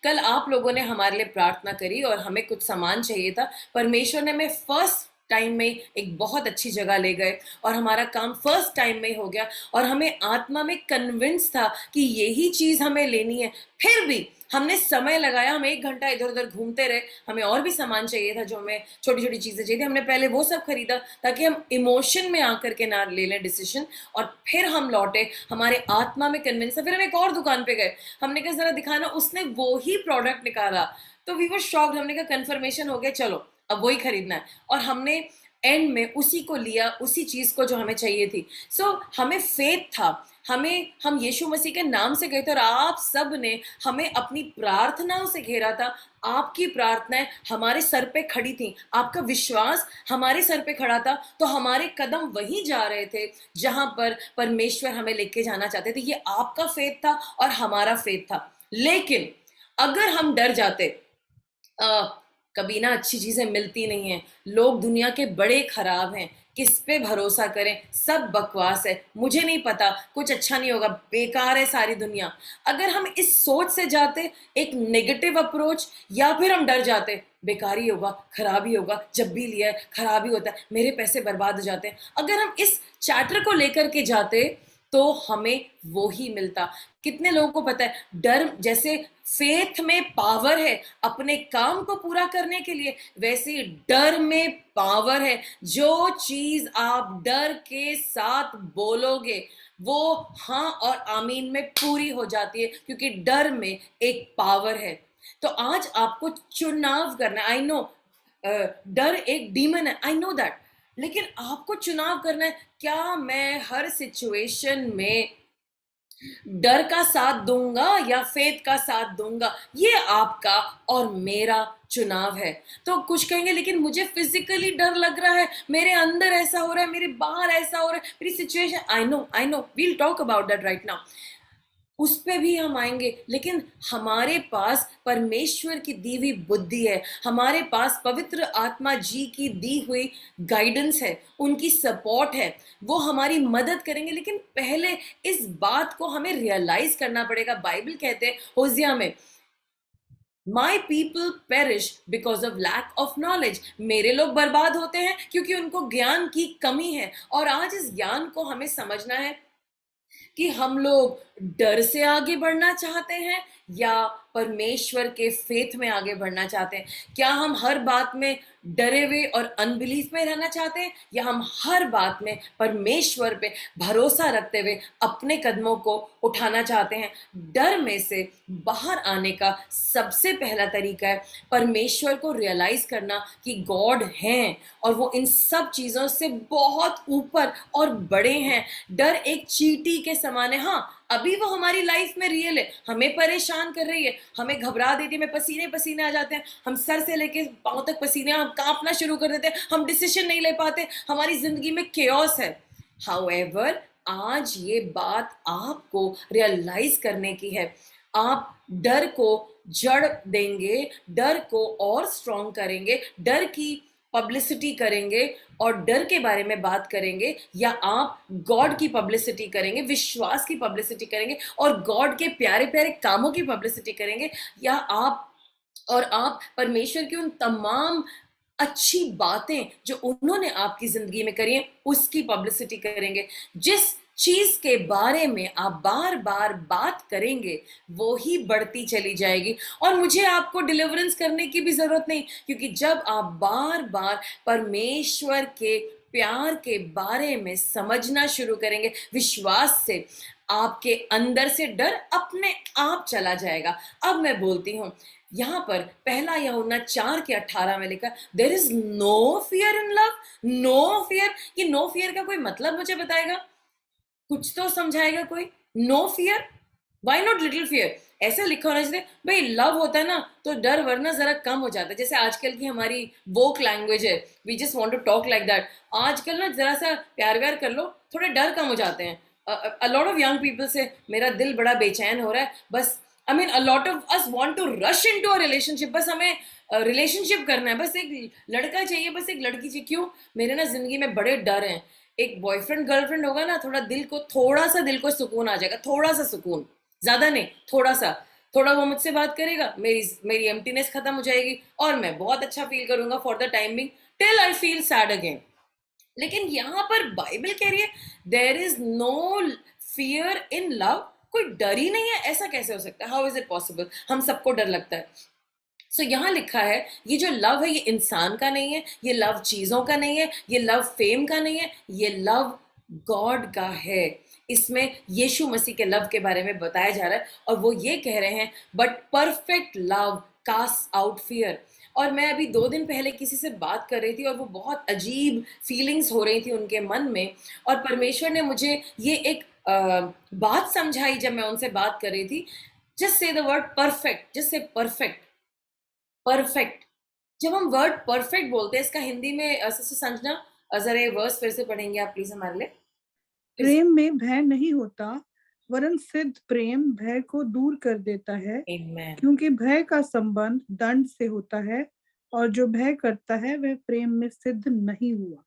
कल आप लोगों ने हमारे लिए प्रार्थना करी और हमें कुछ सामान चाहिए था। परमेश्वर ने हमें फर्स्ट टाइम में एक बहुत अच्छी जगह ले गए और हमारा काम फर्स्ट टाइम में हो गया, और हमें आत्मा में कन्विंस था कि यही चीज हमें लेनी है। फिर भी हमने समय लगाया, हम 1 घंटा इधर उधर घूमते रहे। हमें और भी सामान चाहिए था, जो हमें छोटी छोटी चीजें चाहिए थी, हमने पहले वो सब खरीदा ताकि हम इमोशन में आकर के ना ले लें डिसीजन। और फिर हम लौटे, हमारे आत्मा में कन्विंस था। फिर हम एक और दुकान पे गए, हमने कहा जरा दिखाना, उसने वो ही प्रोडक्ट निकाला। तो वी वर शॉक्ड, हमने कहा कंफर्मेशन हो गया, चलो अब वही खरीदना है। और हमने एंड में उसी को लिया, उसी चीज को जो हमें चाहिए थी। सो हमें फेथ था, हम यीशु मसीह के नाम से गए थे और आप सब ने हमें अपनी प्रार्थनाओं से घेरा था। आपकी प्रार्थनाएं हमारे सर पे खड़ी थी, आपका विश्वास हमारे सर पे खड़ा था। तो हमारे कदम वहीं जा रहे थे जहां पर परमेश्वर हमें लेके जाना चाहते थे। ये आपका फेथ था और हमारा फेथ था। लेकिन अगर हम डर जाते, कभी ना अच्छी चीजें मिलती नहीं हैं, लोग दुनिया के बड़े खराब हैं, किस पे भरोसा करें, सब बकवास है, मुझे नहीं पता, कुछ अच्छा नहीं होगा, बेकार है सारी दुनिया। अगर हम इस सोच से जाते, एक नेगेटिव अप्रोच, या फिर हम डर जाते बेकार ही होगा, खराब ही होगा, जब भी लिया है खराब ही होता है, मेरे पैसे बर्बाद हो जाते हैं, अगर हम इस चैटर को लेकर के जाते तो हमें वो ही मिलता। कितने लोगों को पता है डर जैसे फेथ में पावर है अपने काम को पूरा करने के लिए, वैसे डर में पावर है। जो चीज आप डर के साथ बोलोगे वो हाँ और आमीन में पूरी हो जाती है, क्योंकि डर में एक पावर है। तो आज आपको चुनाव करना, आई नो डर एक डीमन है, आई नो दैट, लेकिन आपको चुनाव करना है। क्या मैं हर सिचुएशन में डर का साथ दूंगा या फेथ का साथ दूंगा, ये आपका और मेरा चुनाव है। तो कुछ कहेंगे लेकिन मुझे फिजिकली डर लग रहा है, मेरे अंदर ऐसा हो रहा है, मेरे बाहर ऐसा हो रहा है, मेरी situation, I know, we'll talk about that right now, उस पे भी हम आएंगे। लेकिन हमारे पास परमेश्वर की दी हुई बुद्धि है, हमारे पास पवित्र आत्मा जी की दी हुई गाइडेंस है, उनकी सपोर्ट है, वो हमारी मदद करेंगे। लेकिन पहले इस बात को हमें रियलाइज करना पड़ेगा। बाइबल कहते हैं होसिया में, my people perish because of lack of knowledge, मेरे लोग बर्बाद होते हैं क्योंकि उनको ज्ञान की कमी है। और आज इस ज्ञान को हमें समझना है कि हम लोग डर से आगे बढ़ना चाहते हैं या परमेश्वर के फेथ में आगे बढ़ना चाहते हैं। क्या हम हर बात में डरे हुए और अनबिलीफ में रहना चाहते हैं, या हम हर बात में परमेश्वर पे भरोसा रखते हुए अपने कदमों को उठाना चाहते हैं। डर में से बाहर आने का सबसे पहला तरीका है परमेश्वर को रियलाइज करना कि गॉड हैं और वो इन सब चीजों से बहुत ऊपर और बड़े हैं। डर एक चींटी के समान है। हाँ, अभी वो हमारी लाइफ में रियल है, हमें परेशान कर रही है, हमें घबरा देती है, हमें पसीने पसीने आ जाते हैं, हम सर से लेके पांव तक पसीने, हम कांपना शुरू कर देते हैं, हम डिसीजन नहीं ले पाते, हमारी जिंदगी में केओस है। हाउएवर, आज ये बात आपको रियलाइज करने की है। आप डर को जड़ देंगे, डर को और स्ट्रॉन्ग करेंगे, डर की पब्लिसिटी करेंगे और डर के बारे में बात करेंगे, या आप गॉड की पब्लिसिटी करेंगे, विश्वास की पब्लिसिटी करेंगे और गॉड के प्यारे प्यारे कामों की पब्लिसिटी करेंगे, या आप परमेश्वर की उन तमाम अच्छी बातें जो उन्होंने आपकी जिंदगी में करी हैं उसकी पब्लिसिटी करेंगे। जिस चीज के बारे में आप बार बार बात करेंगे वो ही बढ़ती चली जाएगी। और मुझे आपको डिलीवरेंस करने की भी जरूरत नहीं, क्योंकि जब आप बार बार परमेश्वर के प्यार के बारे में समझना शुरू करेंगे विश्वास से, आपके अंदर से डर अपने आप चला जाएगा। अब मैं बोलती हूँ, यहाँ पर पहला यूहन्ना 4:18 में लिखा, there is no fear in love, no fear. ये नो फियर का कोई मतलब मुझे बताएगा, कुछ तो समझाएगा कोई। No fear, why not little fear? ऐसा लिखा होना चाहिए भाई, लव होता है ना तो डर वरना जरा कम हो जाता है। जैसे आजकल की हमारी वोक लैंग्वेज है, we just want to talk like that. आजकल ना जरा सा प्यार व्यार कर लो, थोड़े डर कम हो जाते हैं। A lot of young people से मेरा दिल बड़ा बेचैन हो रहा है, बस I mean a lot of us want to rush into a relationship. बस हमें रिलेशनशिप करना है, बस एक लड़का चाहिए, बस एक लड़की चाहिए। क्यों? मेरे ना जिंदगी में बड़े डर हैं। एक बॉयफ्रेंड गर्लफ्रेंड होगा ना, थोड़ा सा दिल को सुकून आ जाएगा, थोड़ा सा सुकून, ज्यादा नहीं, थोड़ा सा। थोड़ा वो मुझसे बात करेगा, मेरी मेरी एम्प्टीनेस खत्म हो जाएगी और मैं बहुत अच्छा फील करूंगा for the timing, till I feel sad again. लेकिन यहां पर बाइबल कह रही है there is no fear in love, कोई डर ही नहीं है। ऐसा कैसे हो सकता है? How is it possible? हम सबको डर लगता है। सो यहाँ लिखा है ये जो लव है ये इंसान का नहीं है, ये लव चीजों का नहीं है, ये लव फेम का नहीं है, ये लव गॉड का है। इसमें यीशु मसीह के लव के बारे में बताया जा रहा है और वो ये कह रहे हैं, but perfect love cast out fear. और मैं अभी 2 दिन पहले किसी से बात कर रही थी और वो बहुत अजीब फीलिंग्स हो रही थी उनके मन में, और परमेश्वर ने मुझे ये एक बात समझाई जब मैं उनसे बात कर रही थी। Just say the word perfect, just say perfect, perfect. जब हम वर्ड परफेक्ट बोलते हैं, इसका हिंदी में सिस्टर संजना जरा ये वर्स फिर से पढ़ेंगे आप प्लीज हमारे लिए? प्रेम में भय नहीं होता, वरन सिद्ध प्रेम भय को दूर कर देता है, आमेन। क्योंकि भय का संबंध दंड से होता है, और जो भय करता है वह प्रेम में सिद्ध नहीं हुआ।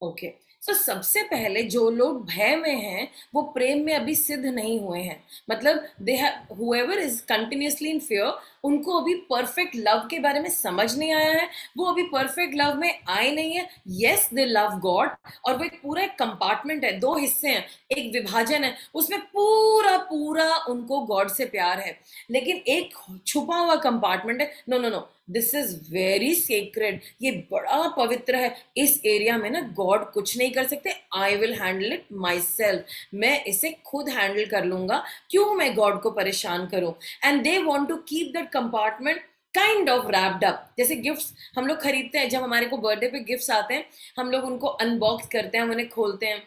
ओके, सो सबसे पहले जो लोग भय में हैं वो प्रेम में अभी सिद्ध नहीं हुए हैं। मतलब they have, whoever is continuously in fear, उनको अभी परफेक्ट लव के बारे में समझ नहीं आया है, वो अभी परफेक्ट लव में आए नहीं है। यस दे लव गॉड, और वो एक पूरा एक कंपार्टमेंट है, 2 हिस्से हैं, एक विभाजन है, उसमें पूरा पूरा उनको गॉड से प्यार है। लेकिन एक छुपा हुआ कंपार्टमेंट है, no no no, this is very sacred, ये बड़ा पवित्र है, इस एरिया में ना गॉड कुछ नहीं कर सकते, I will handle it my self, मैं इसे खुद हैंडल कर लूंगा, क्यों मैं गॉड को परेशान करूं। And they want to keep that compartment kind of wrapped up. जैसे गिफ्ट्स हम लोग खरीदते हैं, जब हमारे को बर्थडे पे गिफ्ट्स आते हैं हम लोग उनको अनबॉक्स करते हैं, हम उन्हें खोलते हैं,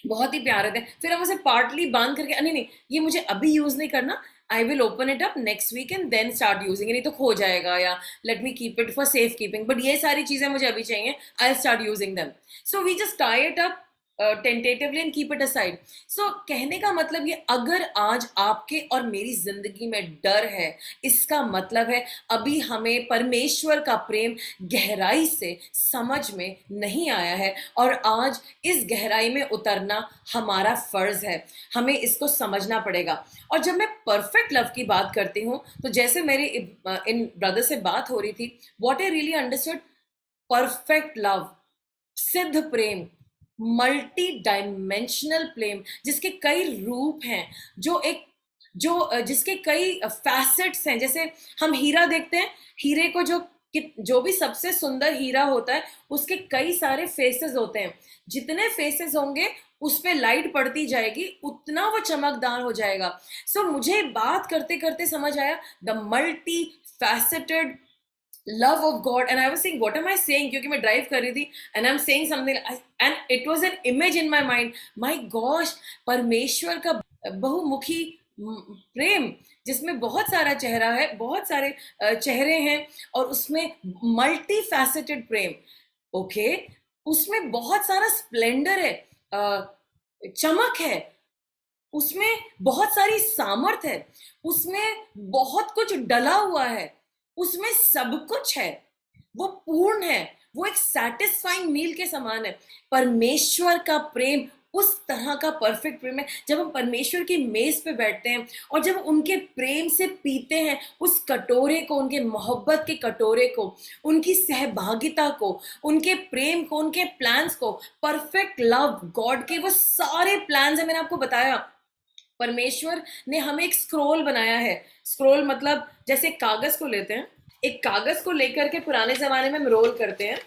बहुत ही प्यारे थे। फिर हम उसे पार्टली बांध करके, नहीं नहीं ये मुझे अभी यूज नहीं करना, I will open it up next week and then start using, नहीं तो खो जाएगा, या let me keep it for safe keeping, but ये सारी चीजें मुझे अभी चाहिए, I start using them. So we just tie it up tentatively and keep it aside. सो कहने का मतलब ये, अगर आज आपके और मेरी जिंदगी में डर है, इसका मतलब है अभी हमें परमेश्वर का प्रेम गहराई से समझ में नहीं आया है, और आज इस गहराई में उतरना हमारा फर्ज है, हमें इसको समझना पड़ेगा। और जब मैं परफेक्ट लव की बात करती हूँ, तो जैसे मेरे इन ब्रदर से बात हो रही थी, what I really understood, perfect love, सिद्ध प्रेम, मल्टी डायमेंशनल प्रेम, जिसके कई रूप हैं, जिसके कई फैसेट्स हैं। जैसे हम हीरा देखते हैं, हीरे को जो भी सबसे सुंदर हीरा होता है, उसके कई सारे फेसेस होते हैं, जितने फेसेस होंगे उस पे लाइट पड़ती जाएगी, उतना वो चमकदार हो जाएगा। सो मुझे बात करते करते समझ आया, the multi faceted love of God, and I was saying what am I saying, क्योंकि मैं ड्राइव कर रही थी and I'm saying something and it was an image in my mind, my gosh, परमेश्वर का बहुमुखी प्रेम, जिसमें बहुत सारा चेहरा है, बहुत सारे चेहरे हैं, और उसमें मल्टी फैसेटेड प्रेम, ओके, उसमें बहुत सारा स्प्लेंडर है, चमक है, उसमें बहुत सारी सामर्थ है, उसमें बहुत कुछ डला हुआ है, उसमें सब कुछ है, वो पूर्ण है, वो एक सैटिस्फाइंग मील के समान है। परमेश्वर का प्रेम उस तरह का परफेक्ट प्रेम है, जब हम परमेश्वर की मेज पे बैठते हैं और जब उनके प्रेम से पीते हैं उस कटोरे को, उनके मोहब्बत के कटोरे को, उनकी सहभागिता को, उनके प्रेम को, उनके प्लान्स को, परफेक्ट लव गॉड के वो सारे प्लान्स है। मैंने आपको बताया, परमेश्वर ने हमें एक स्क्रोल बनाया है। स्क्रोल मतलब जैसे एक कागज को लेते हैं, एक कागज को लेकर के पुराने जमाने में हम रोल करते हैं,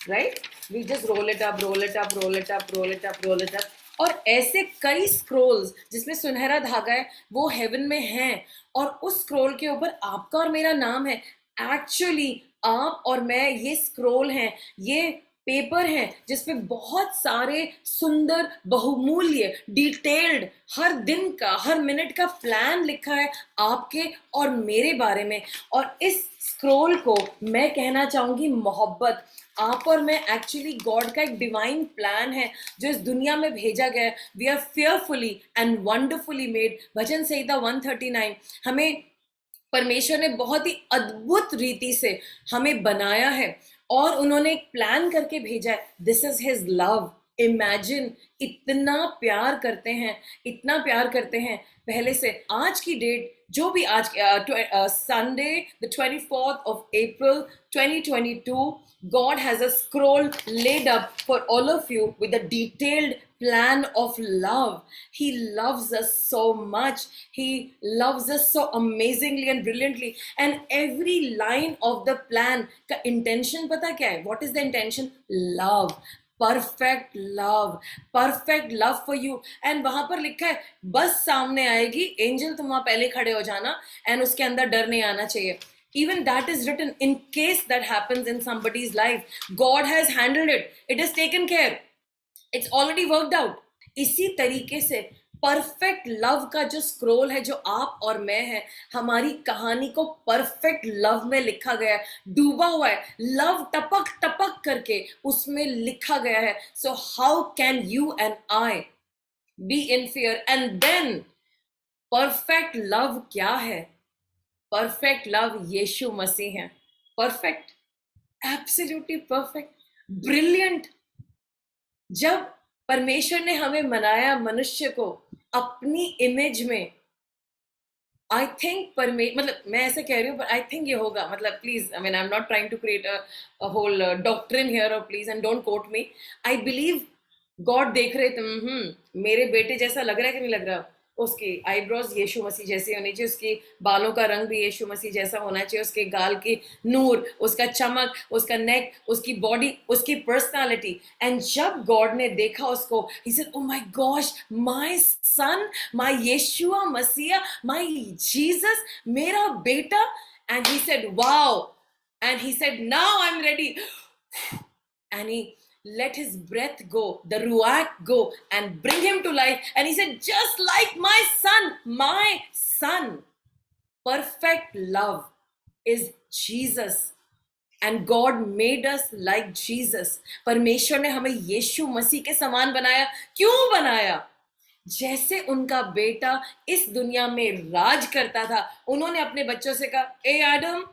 right, we just roll it up, roll it up, roll it up, roll it up, roll it up. और ऐसे कई स्क्रोल्स जिसमें सुनहरा धागा है, वो हेवन में हैं, और उस स्क्रोल के ऊपर आपका और मेरा नाम है। एक्चुअली आप और मैं ये स्क्रोल हैं, ये पेपर हैं, जिसमें बहुत सारे सुंदर, बहुमूल्य, डिटेल्ड, हर दिन का, हर मिनट का प्लान लिखा है आपके और मेरे बारे में। और इस स्क्रोल को मैं कहना चाहूंगी मोहब्बत। आप और मैं एक्चुअली गॉड का एक डिवाइन प्लान है जो इस दुनिया में भेजा गया है। We are fearfully and wonderfully made, भजन संहिता 139। हमें परमेश्वर ने बहुत ही अद्भुत रीति से हमें बनाया है, और उन्होंने एक प्लान करके भेजा है। This is his love. Imagine, इतना प्यार करते हैं, इतना प्यार करते हैं। पहले से आज की डेट, जो भी आज Sunday the 24th of April 2022, God has a scroll laid up for all of you with a detailed plan of love. He loves us so much. He loves us so amazingly and brilliantly. And every line of the plan का intention पता क्या है? What is the intention? Love. Perfect love, perfect love for you. And वहां पर लिखा है, बस सामने आएगी एंजल, तुम वहां पहले खड़े हो जाना, एंड उसके अंदर डर नहीं आना चाहिए। Even that is written in case that happens in somebody's life. God has handled it. It is taken care. It's already worked out. इसी तरीके से परफेक्ट लव का जो स्क्रोल है, जो आप और मैं है, हमारी कहानी को परफेक्ट लव में लिखा गया है, डूबा हुआ है, लव टपक टपक करके उसमें लिखा गया है। So how can you and I be in fear? And then perfect love क्या है? परफेक्ट लव यीशु मसीह है। Perfect, absolutely perfect, brilliant. जब परमेश्वर ने हमें बनाया, मनुष्य को अपनी इमेज में, आई थिंक मतलब मैं ऐसे कह रही हूँ, पर आई थिंक ये होगा, मतलब please, I mean I am not trying to create a whole doctrine here, और please and don't quote me. I believe God देख रहे थे, मेरे बेटे जैसा लग रहा है कि नहीं लग रहा, उसकी आईब्रोज यीशु मसीह जैसी होनी चाहिए, उसकी बालों का रंग भी यीशु मसीह जैसा होना चाहिए, उसके गाल की नूर, उसका चमक, उसका नेक, उसकी बॉडी, उसकी पर्सनालिटी। एंड जब गॉड ने देखा उसको, he said, oh my gosh, my son, my Yeshua मसीह, माय जीसस, मेरा बेटा। And he said, wow. And he said, now I'm ready. And let his breath go, the ruach go, and bring him to life. And he said, just like my son, my son. Perfect love is Jesus. And God made us like Jesus. परमेश्वर ने हमें यीशु मसीह के समान बनाया. क्यों बनाया? जैसे उनका बेटा इस दुनिया में राज करता था, उन्होंने अपने बच्चों से कहा, ए एडम,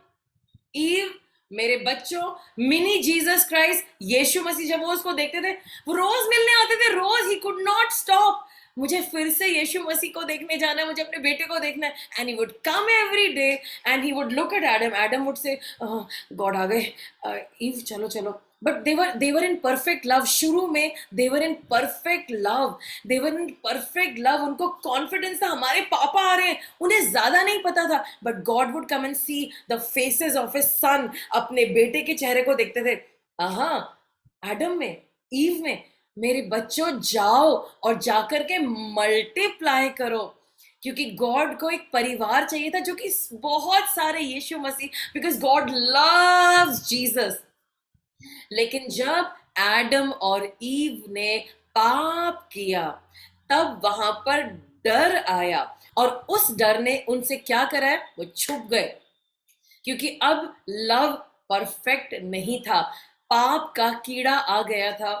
ईव, मेरे बच्चों, मिनी जीसस क्राइस्ट, यीशु मसीह, जब वो उसको देखते थे, वो रोज मिलने आते थे, रोज, ही कुड नॉट स्टॉप. मुझे फिर से यीशु मसीह को देखने जाना है, मुझे अपने बेटे को देखना है. And he would come every day and he would look at Adam. Adam would say, God आ गए, ईव चलो चलो. But they were in perfect love. शुरू में they were in perfect love. They were in perfect love. उनको confidence था, हमारे पापा आ रहे हैं. उन्हें ज्यादा नहीं पता था. But God would come and see the faces of his son. अपने बेटे के चेहरे को देखते थे. एडम में, ईव में, मेरे बच्चों जाओ और जाकर के मल्टीप्लाई करो. क्योंकि गॉड को एक परिवार चाहिए था जो कि बहुत सारे यीशु मसीह, बिकॉज गॉड लव्स जीसस. लेकिन जब एडम और ईव ने पाप किया, तब वहां पर डर आया, और उस डर ने उनसे क्या करा है? वो छुप गए. क्योंकि अब लव परफेक्ट नहीं था, पाप का कीड़ा आ गया था,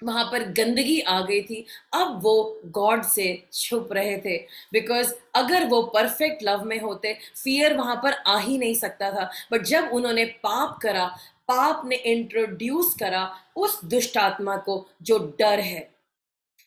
वहां पर गंदगी आ गई थी. अब वो गॉड से छुप रहे थे. बिकॉज अगर वो परफेक्ट लव में होते, फियर वहां पर आ ही नहीं सकता था. बट जब उन्होंने पाप करा, पाप ने इंट्रोड्यूस करा उस दुष्ट आत्मा को जो डर है.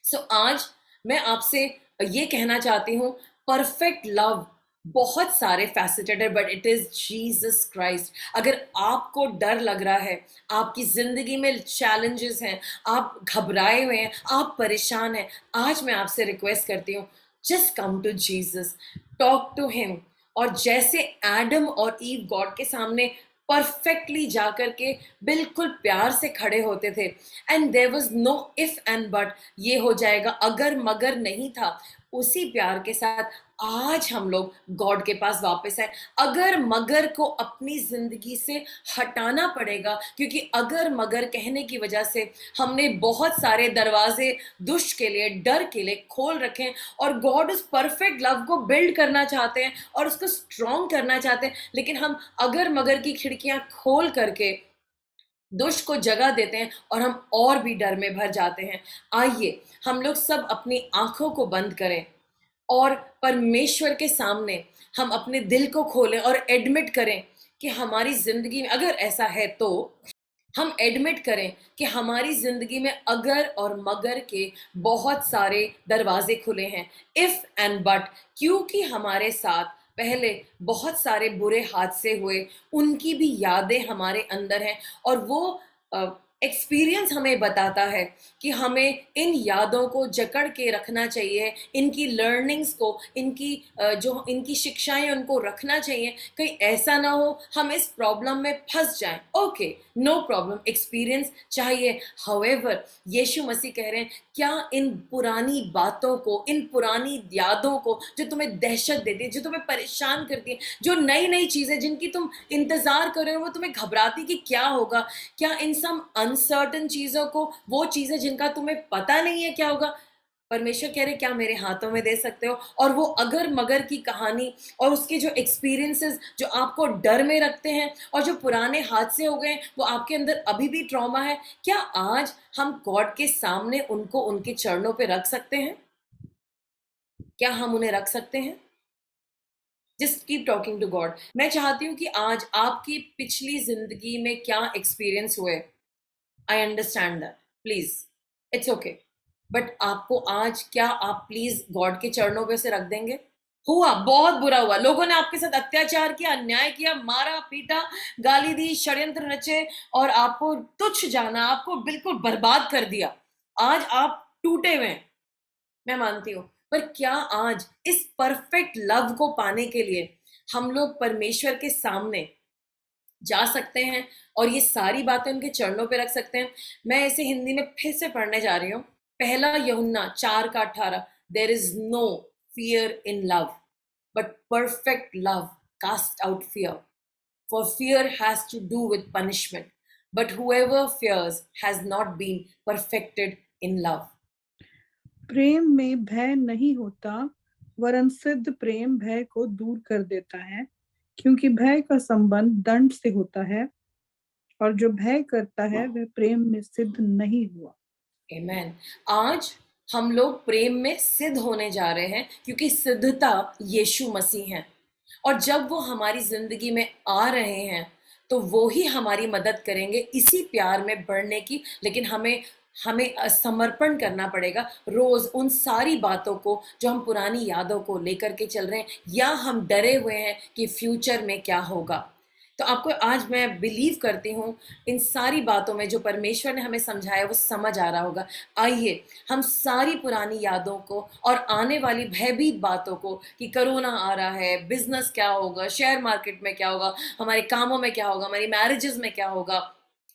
सो आज मैं आपसे ये कहना चाहती हूँ, परफेक्ट लव बहुत सारे फैसेटेड है, but it is Jesus Christ. अगर आपको डर लग रहा है, आपकी जिंदगी में चैलेंजेस हैं, आप घबराए हुए हैं, आप परेशान हैं, आज मैं आपसे रिक्वेस्ट करती हूँ, just come to Jesus, talk to him. और जैसे एडम और ईव गॉड के सामने परफेक्टली जाकर के बिल्कुल प्यार से खड़े होते थे, and there was no if and but, ये हो जाएगा, अगर मगर नहीं था. उसी प्यार के साथ आज हम लोग गॉड के पास वापस आए. अगर मगर को अपनी जिंदगी से हटाना पड़ेगा, क्योंकि अगर मगर कहने की वजह से हमने बहुत सारे दरवाजे दुष्ट के लिए, डर के लिए खोल रखे हैं. और गॉड उस परफेक्ट लव को बिल्ड करना चाहते हैं और उसको स्ट्रॉन्ग करना चाहते हैं, लेकिन हम अगर मगर की खिड़कियां खोल करके दुष्ट को जगह देते हैं और हम और भी डर में भर जाते हैं. आइए हम लोग सब अपनी आंखों को बंद करें और परमेश्वर के सामने हम अपने दिल को खोलें और एडमिट करें कि हमारी जिंदगी में अगर ऐसा है, तो हम एडमिट करें कि हमारी जिंदगी में अगर और मगर के बहुत सारे दरवाजे खुले हैं, इफ एंड बट, क्योंकि हमारे साथ पहले बहुत सारे बुरे हादसे हुए, उनकी भी यादें हमारे अंदर हैं. और वो एक्सपीरियंस हमें बताता है कि हमें इन यादों को जकड़ के रखना चाहिए, इनकी लर्निंग्स को, इनकी जो इनकी शिक्षाएं, उनको रखना चाहिए. कहीं ऐसा ना हो हम इस प्रॉब्लम में फंस जाएं. ओके, नो प्रॉब्लम, एक्सपीरियंस चाहिए. हाउएवर यीशु मसीह कह रहे हैं, क्या इन पुरानी बातों को, इन पुरानी यादों को जो तुम्हें दहशत देती है, जो तुम्हें परेशान करती है, जो नई नई चीजें जिनकी तुम इंतजार कर रहे हो, वो तुम्हें घबराती कि क्या होगा, क्या इन सब अनसर्टन चीजों को, वो चीजें जिनका तुम्हें पता नहीं है क्या होगा, परमेश्वर कह रहे क्या मेरे हाथों में दे सकते हो. और वो अगर मगर की कहानी और उसके जो एक्सपीरियंसेस जो आपको डर में रखते हैं, और जो पुराने हादसे हो गए, वो आपके अंदर अभी भी ट्रॉमा है, क्या आज हम गॉड के सामने उनको उनके चरणों पे रख सकते हैं? क्या हम उन्हें रख सकते हैं? Just keep talking to God. मैं चाहती हूँ कि आज आपकी पिछली जिंदगी में क्या एक्सपीरियंस हुए, I understand that, please, it's okay, but आपको आज क्या आप प्लीज गॉड के चरणों पे से रख देंगे? हुआ, बहुत बुरा हुआ, लोगों ने आपके साथ अत्याचार किया, अन्याय किया, मारा पीटा, गाली दी, षड्यंत्र रचे, और आपको तुच्छ जाना, आपको बिल्कुल बर्बाद कर दिया. आज आप टूटे हुए हैं, मैं मानती हूं. पर क्या आज इस परफेक्ट लव को पाने के लिए हम लोग परमेश्वर के सामने जा सकते हैं और ये सारी बातें उनके चरणों पे रख सकते हैं? मैं इसे हिंदी में फिर से पढ़ने जा रही हूँ. पहला यूहन्ना 4:18, there is no fear in love, but perfect love cast out fear, for fear has to do with punishment. but whoever fears has not been perfected in love. प्रेम में भय नहीं होता, वरन सिद्ध प्रेम भय को दूर कर देता है, क्योंकि भय का संबंध दंड से होता है, और जो भय करता है वह प्रेम में सिद्ध नहीं हुआ। Amen. आज हम लोग प्रेम में सिद्ध होने जा रहे हैं क्योंकि सिद्धता यीशु मसीह है, और जब वो हमारी जिंदगी में आ रहे हैं तो वो ही हमारी मदद करेंगे इसी प्यार में बढ़ने की। लेकिन हमें हमें समर्पण करना पड़ेगा रोज उन सारी बातों को जो हम पुरानी यादों को लेकर के चल रहे हैं, या हम डरे हुए हैं कि फ्यूचर में क्या होगा। तो आपको आज मैं बिलीव करती हूँ इन सारी बातों में जो परमेश्वर ने हमें समझाया वो समझ आ रहा होगा। आइए हम सारी पुरानी यादों को और आने वाली भयभीत बातों को, कि कोरोना आ रहा है, बिजनेस क्या होगा, शेयर मार्केट में क्या होगा, हमारे कामों में क्या होगा, हमारी मैरिजेस में क्या होगा,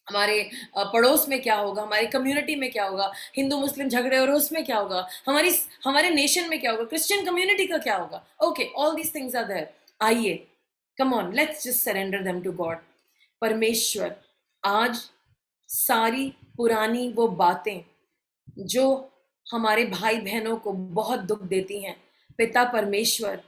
हमारे पड़ोस में क्या होगा, हमारी कम्युनिटी में क्या होगा, हिंदू मुस्लिम झगड़े और उसमें क्या होगा, हमारे नेशन में क्या होगा, क्रिश्चियन कम्युनिटी का क्या होगा। Okay, all these things are there. आइए, come on, let's just surrender them to God. परमेश्वर, आज सारी पुरानी वो बातें जो हमारे भाई बहनों को बहुत दुख देती हैं, पिता परमेश्वर,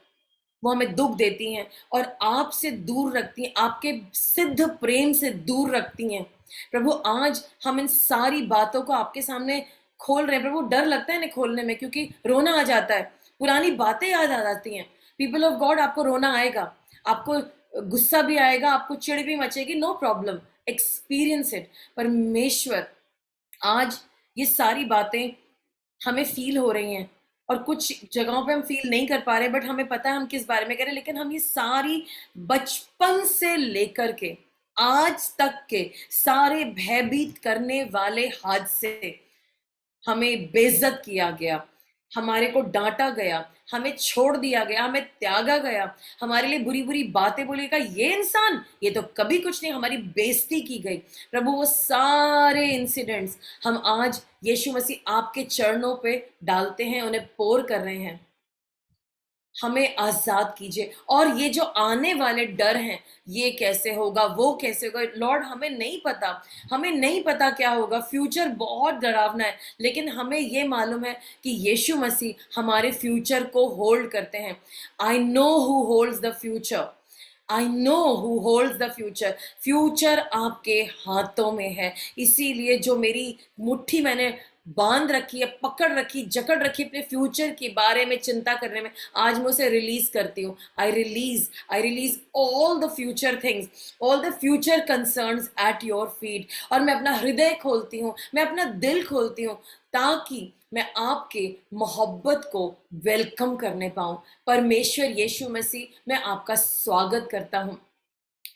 वो हमें दुख देती हैं और आपसे दूर रखती हैं, आपके सिद्ध प्रेम से दूर रखती हैं। प्रभु, आज हम इन सारी बातों को आपके सामने खोल रहे हैं। प्रभु, डर लगता है इन्हें खोलने में क्योंकि रोना आ जाता है, पुरानी बातें याद आ जाती हैं। पीपल ऑफ गॉड, आपको रोना आएगा, आपको गुस्सा भी आएगा, आपको चिढ़ भी मचेगी, नो प्रॉब्लम, एक्सपीरियंस इट। परमेश्वर, आज ये सारी बातें हमें फील हो रही हैं और कुछ जगहों पे हम फील नहीं कर पा रहे, बट हमें पता है हम किस बारे में कह रहे हैं। लेकिन हम ये सारी बचपन से लेकर के आज तक के सारे भयभीत करने वाले हादसे, हमें बेइज्जत किया गया, हमारे को डांटा गया, हमें छोड़ दिया गया, हमें त्यागा गया, हमारे लिए बुरी बुरी बातें बोली गई, ये इंसान ये तो कभी कुछ नहीं, हमारी बेइज्जती की गई। प्रभु, वो सारे इंसिडेंट्स हम आज यीशु मसीह आपके चरणों पे डालते हैं, उन्हें पोर कर रहे हैं। हमें आजाद कीजिए। और ये जो आने वाले डर हैं, ये कैसे होगा, वो कैसे होगा, लॉर्ड हमें नहीं पता, हमें नहीं पता क्या होगा, फ्यूचर बहुत डरावना है। लेकिन हमें ये मालूम है कि यीशु मसीह हमारे फ्यूचर को होल्ड करते हैं। I know who holds the future, I know who holds the future. Future आपके हाथों में है। इसीलिए जो मेरी मुट्ठी मैंने बांध रखी है, पकड़ रखी, जकड़ रखी अपने फ्यूचर के बारे में चिंता करने में, आज मैं उसे रिलीज करती हूँ। I release all the future things, all the future concerns at your feet. और मैं अपना हृदय खोलती हूँ, मैं अपना दिल खोलती हूँ, ताकि मैं आपके मोहब्बत को वेलकम करने पाऊं। परमेश्वर यीशु मसीह, मैं आपका स्वागत करता हूं।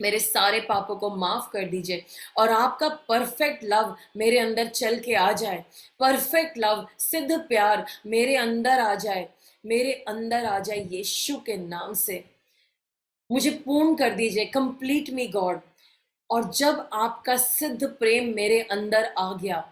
मेरे सारे पापों को माफ कर दीजिए और आपका परफेक्ट लव मेरे अंदर चल के आ जाए। परफेक्ट लव, सिद्ध प्यार मेरे अंदर आ जाए, मेरे अंदर आ जाए यीशु के नाम से। मुझे पूर्ण कर दीजिए, कंप्लीट मी गॉड। और जब आपका सिद्ध प्रेम मेरे अंदर आ गया,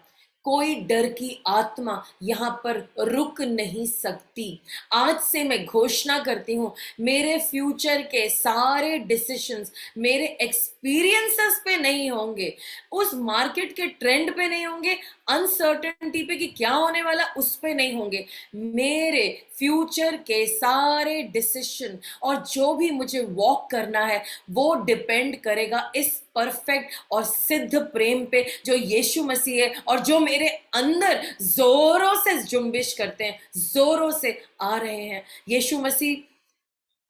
कोई डर की आत्मा यहाँ पर रुक नहीं सकती। आज से मैं घोषणा करती हूँ, मेरे फ्यूचर के सारे डिसीजंस मेरे एक्सपीरियंसेस पे नहीं होंगे, उस मार्केट के ट्रेंड पे नहीं होंगे, अनसर्टेनिटी पे कि क्या होने वाला उस पे नहीं होंगे। मेरे फ्यूचर के सारे डिसीजन और जो भी मुझे वॉक करना है वो डिपेंड करेगा इस परफेक्ट और सिद्ध प्रेम पे जो यीशु मसीह है, और जो मेरे अंदर जोरों से जुम्बिश करते हैं, जोरों से आ रहे हैं। यीशु मसीह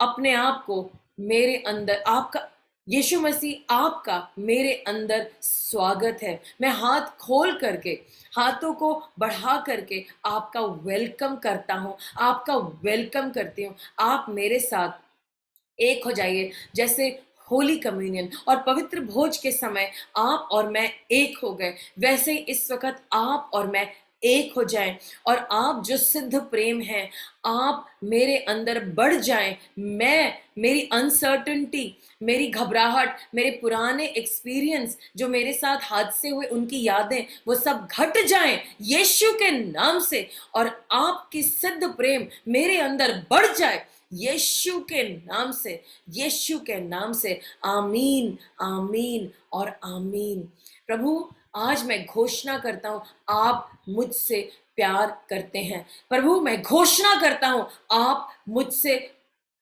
अपने आप को मेरे अंदर, आपका यीशु मसीह आपका मेरे अंदर स्वागत है। मैं हाथ खोल करके, हाथों को बढ़ा करके आपका वेलकम करता हूँ, आपका वेलकम करती हूँ। आप मेरे साथ एक हो जाइए, जैसे होली कम्युनियन और पवित्र भोज के समय आप और मैं एक हो गए, वैसे ही इस वक्त आप और मैं एक हो जाएं, और आप जो सिद्ध प्रेम है आप मेरे अंदर बढ़ जाएं। मेरी अनसर्टेनिटी, मेरी घबराहट, मेरे पुराने एक्सपीरियंस जो मेरे साथ हादसे हुए उनकी यादें, वो सब घट जाएं यीशु के नाम से, और आपकी सिद्ध प्रेम मेरे अंदर बढ़ जाए यीशु के नाम से, यीशु के नाम से। आमीन, आमीन और आमीन। प्रभु, आज मैं घोषणा करता हूं, आप मुझसे प्यार करते हैं। प्रभु, मैं घोषणा करता हूं, आप मुझसे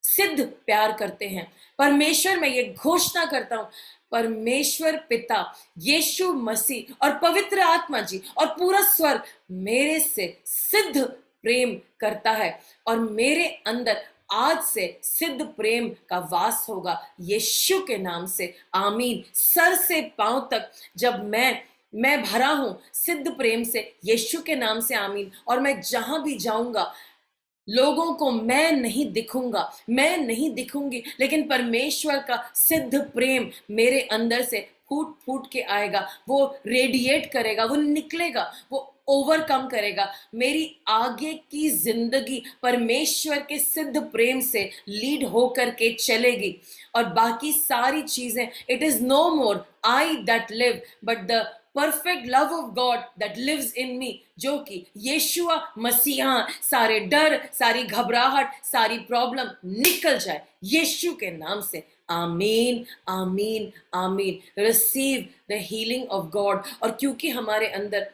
सिद्ध प्यार करते हैं। परमेश्वर, मैं ये घोषणा करता हूं, परमेश्वर पिता, यीशु मसीह और पवित्र आत्मा जी और पूरा स्वर्ग मेरे से सिद्ध प्रेम करता है और मेरे अंदर आज से सिद्ध प्रेम का वास होगा, यीशु के नाम से। आमीन। सर से पांव तक जब मैं भरा हूं सिद्ध प्रेम से, यीशु के नाम से। आमीन। और मैं जहां भी जाऊंगा, लोगों को मैं नहीं दिखूंगा, मैं नहीं दिखूंगी, लेकिन परमेश्वर का सिद्ध प्रेम मेरे अंदर से फूट फूट के आएगा, वो रेडिएट करेगा, वो निकलेगा, वो ओवरकम करेगा। मेरी आगे की जिंदगी परमेश्वर के सिद्ध प्रेम से लीड होकर के चलेगी और बाकी सारी चीजें, it is no more I that live but the perfect love of God that lives in me, जो कि यीशुआ मसीहा। सारे डर, सारी घबराहट, सारी प्रॉब्लम निकल जाए यीशु के नाम से। आमीन, आमीन, आमीन। Receive the healing of God. और क्योंकि हमारे अंदर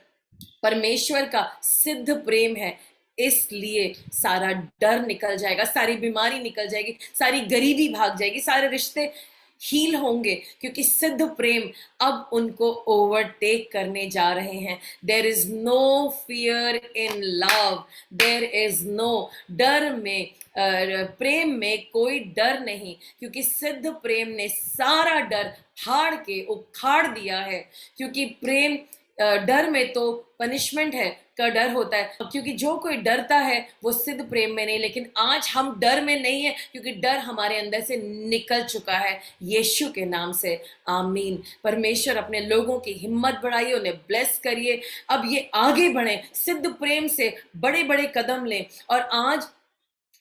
परमेश्वर का सिद्ध प्रेम है, इसलिए सारा डर निकल जाएगा, सारी बीमारी निकल जाएगी, सारी गरीबी भाग जाएगी, सारे रिश्ते हील होंगे, क्योंकि सिद्ध प्रेम अब उनको ओवरटेक करने जा रहे हैं। There is no fear in love, there is no, डर में प्रेम में कोई डर नहीं, क्योंकि सिद्ध प्रेम ने सारा डर फाड़ के उखाड़ दिया है। क्योंकि प्रेम, डर में तो पनिशमेंट है का डर होता है, क्योंकि जो कोई डरता है वो सिद्ध प्रेम में नहीं। लेकिन आज हम डर में नहीं है, क्योंकि डर हमारे अंदर से निकल चुका है यीशु के नाम से। आमीन। परमेश्वर अपने लोगों की हिम्मत बढ़ाइए, उन्हें ब्लेस करिए, अब ये आगे बढ़े, सिद्ध प्रेम से बड़े बड़े कदम लें। और आज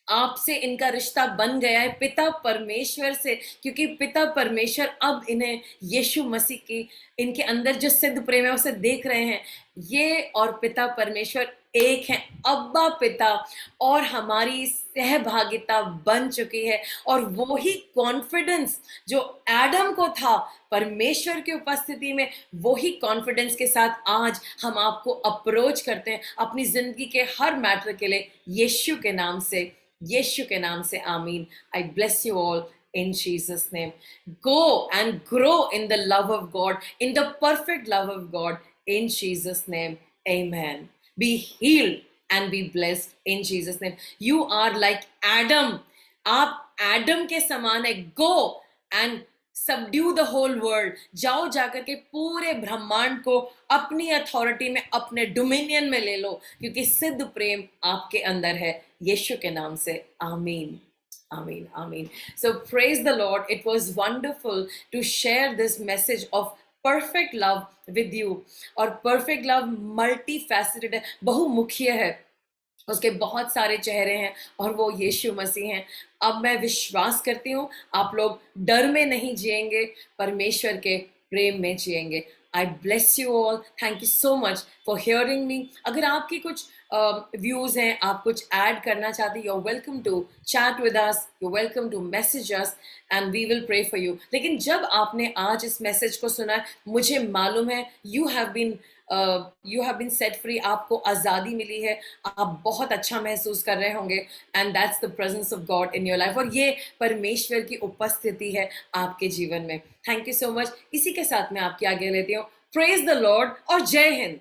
आपसे इनका रिश्ता बन गया है पिता परमेश्वर से, क्योंकि पिता परमेश्वर अब इन्हें यीशु मसीह की, इनके अंदर जो सिद्ध प्रेम है उसे देख रहे हैं। ये और पिता परमेश्वर एक हैं, अब्बा पिता, और हमारी सहभागिता बन चुकी है। और वो ही कॉन्फिडेंस जो एडम को था परमेश्वर की उपस्थिति में, वो ही कॉन्फिडेंस के साथ आज हम आपको अप्रोच करते हैं अपनी जिंदगी के हर मैटर के लिए, यीशु के नाम से, यीशु के नाम से। आमीन। आई bless you all in Jesus' name. Go and grow in the love of God, in the perfect love of God, in Jesus' name. Amen. Be healed and be blessed in Jesus' name. You are like Adam. आप Adam के समान है। Go and subdue the whole world. जाओ जाकर के पूरे ब्रह्मांड को अपनी अथॉरिटी में, अपने डोमिनियन में ले लो, क्योंकि सिद्ध प्रेम आपके अंदर है, यीशु के नाम से। आमीन, आमीन, आमीन। So praise the Lord. It was wonderful to share this message of perfect love with you. और perfect love multifaceted है, बहुमुखीय है, उसके बहुत सारे चेहरे हैं और वो यीशु मसीह हैं। अब मैं विश्वास करती हूँ आप लोग डर में नहीं जिएंगे, परमेश्वर के प्रेम में जिएंगे। आई bless you all. Thank you so much for hearing me. अगर आपकी कुछ व्यूज हैं, आप कुछ ऐड करना चाहते हैं, you are welcome to chat with us, you are welcome to message us and we will pray for you. लेकिन जब आपने आज इस मैसेज को सुना, मुझे मालूम है you have been set free, आपको आज़ादी मिली है, आप बहुत अच्छा महसूस कर रहे होंगे, and that's the presence of God in your life. और ये परमेश्वर की उपस्थिति है आपके जीवन में। Thank you so much. इसी के साथ मैं आपकी आगे लेती हूँ। प्रेज द लॉर्ड और जय हिंद।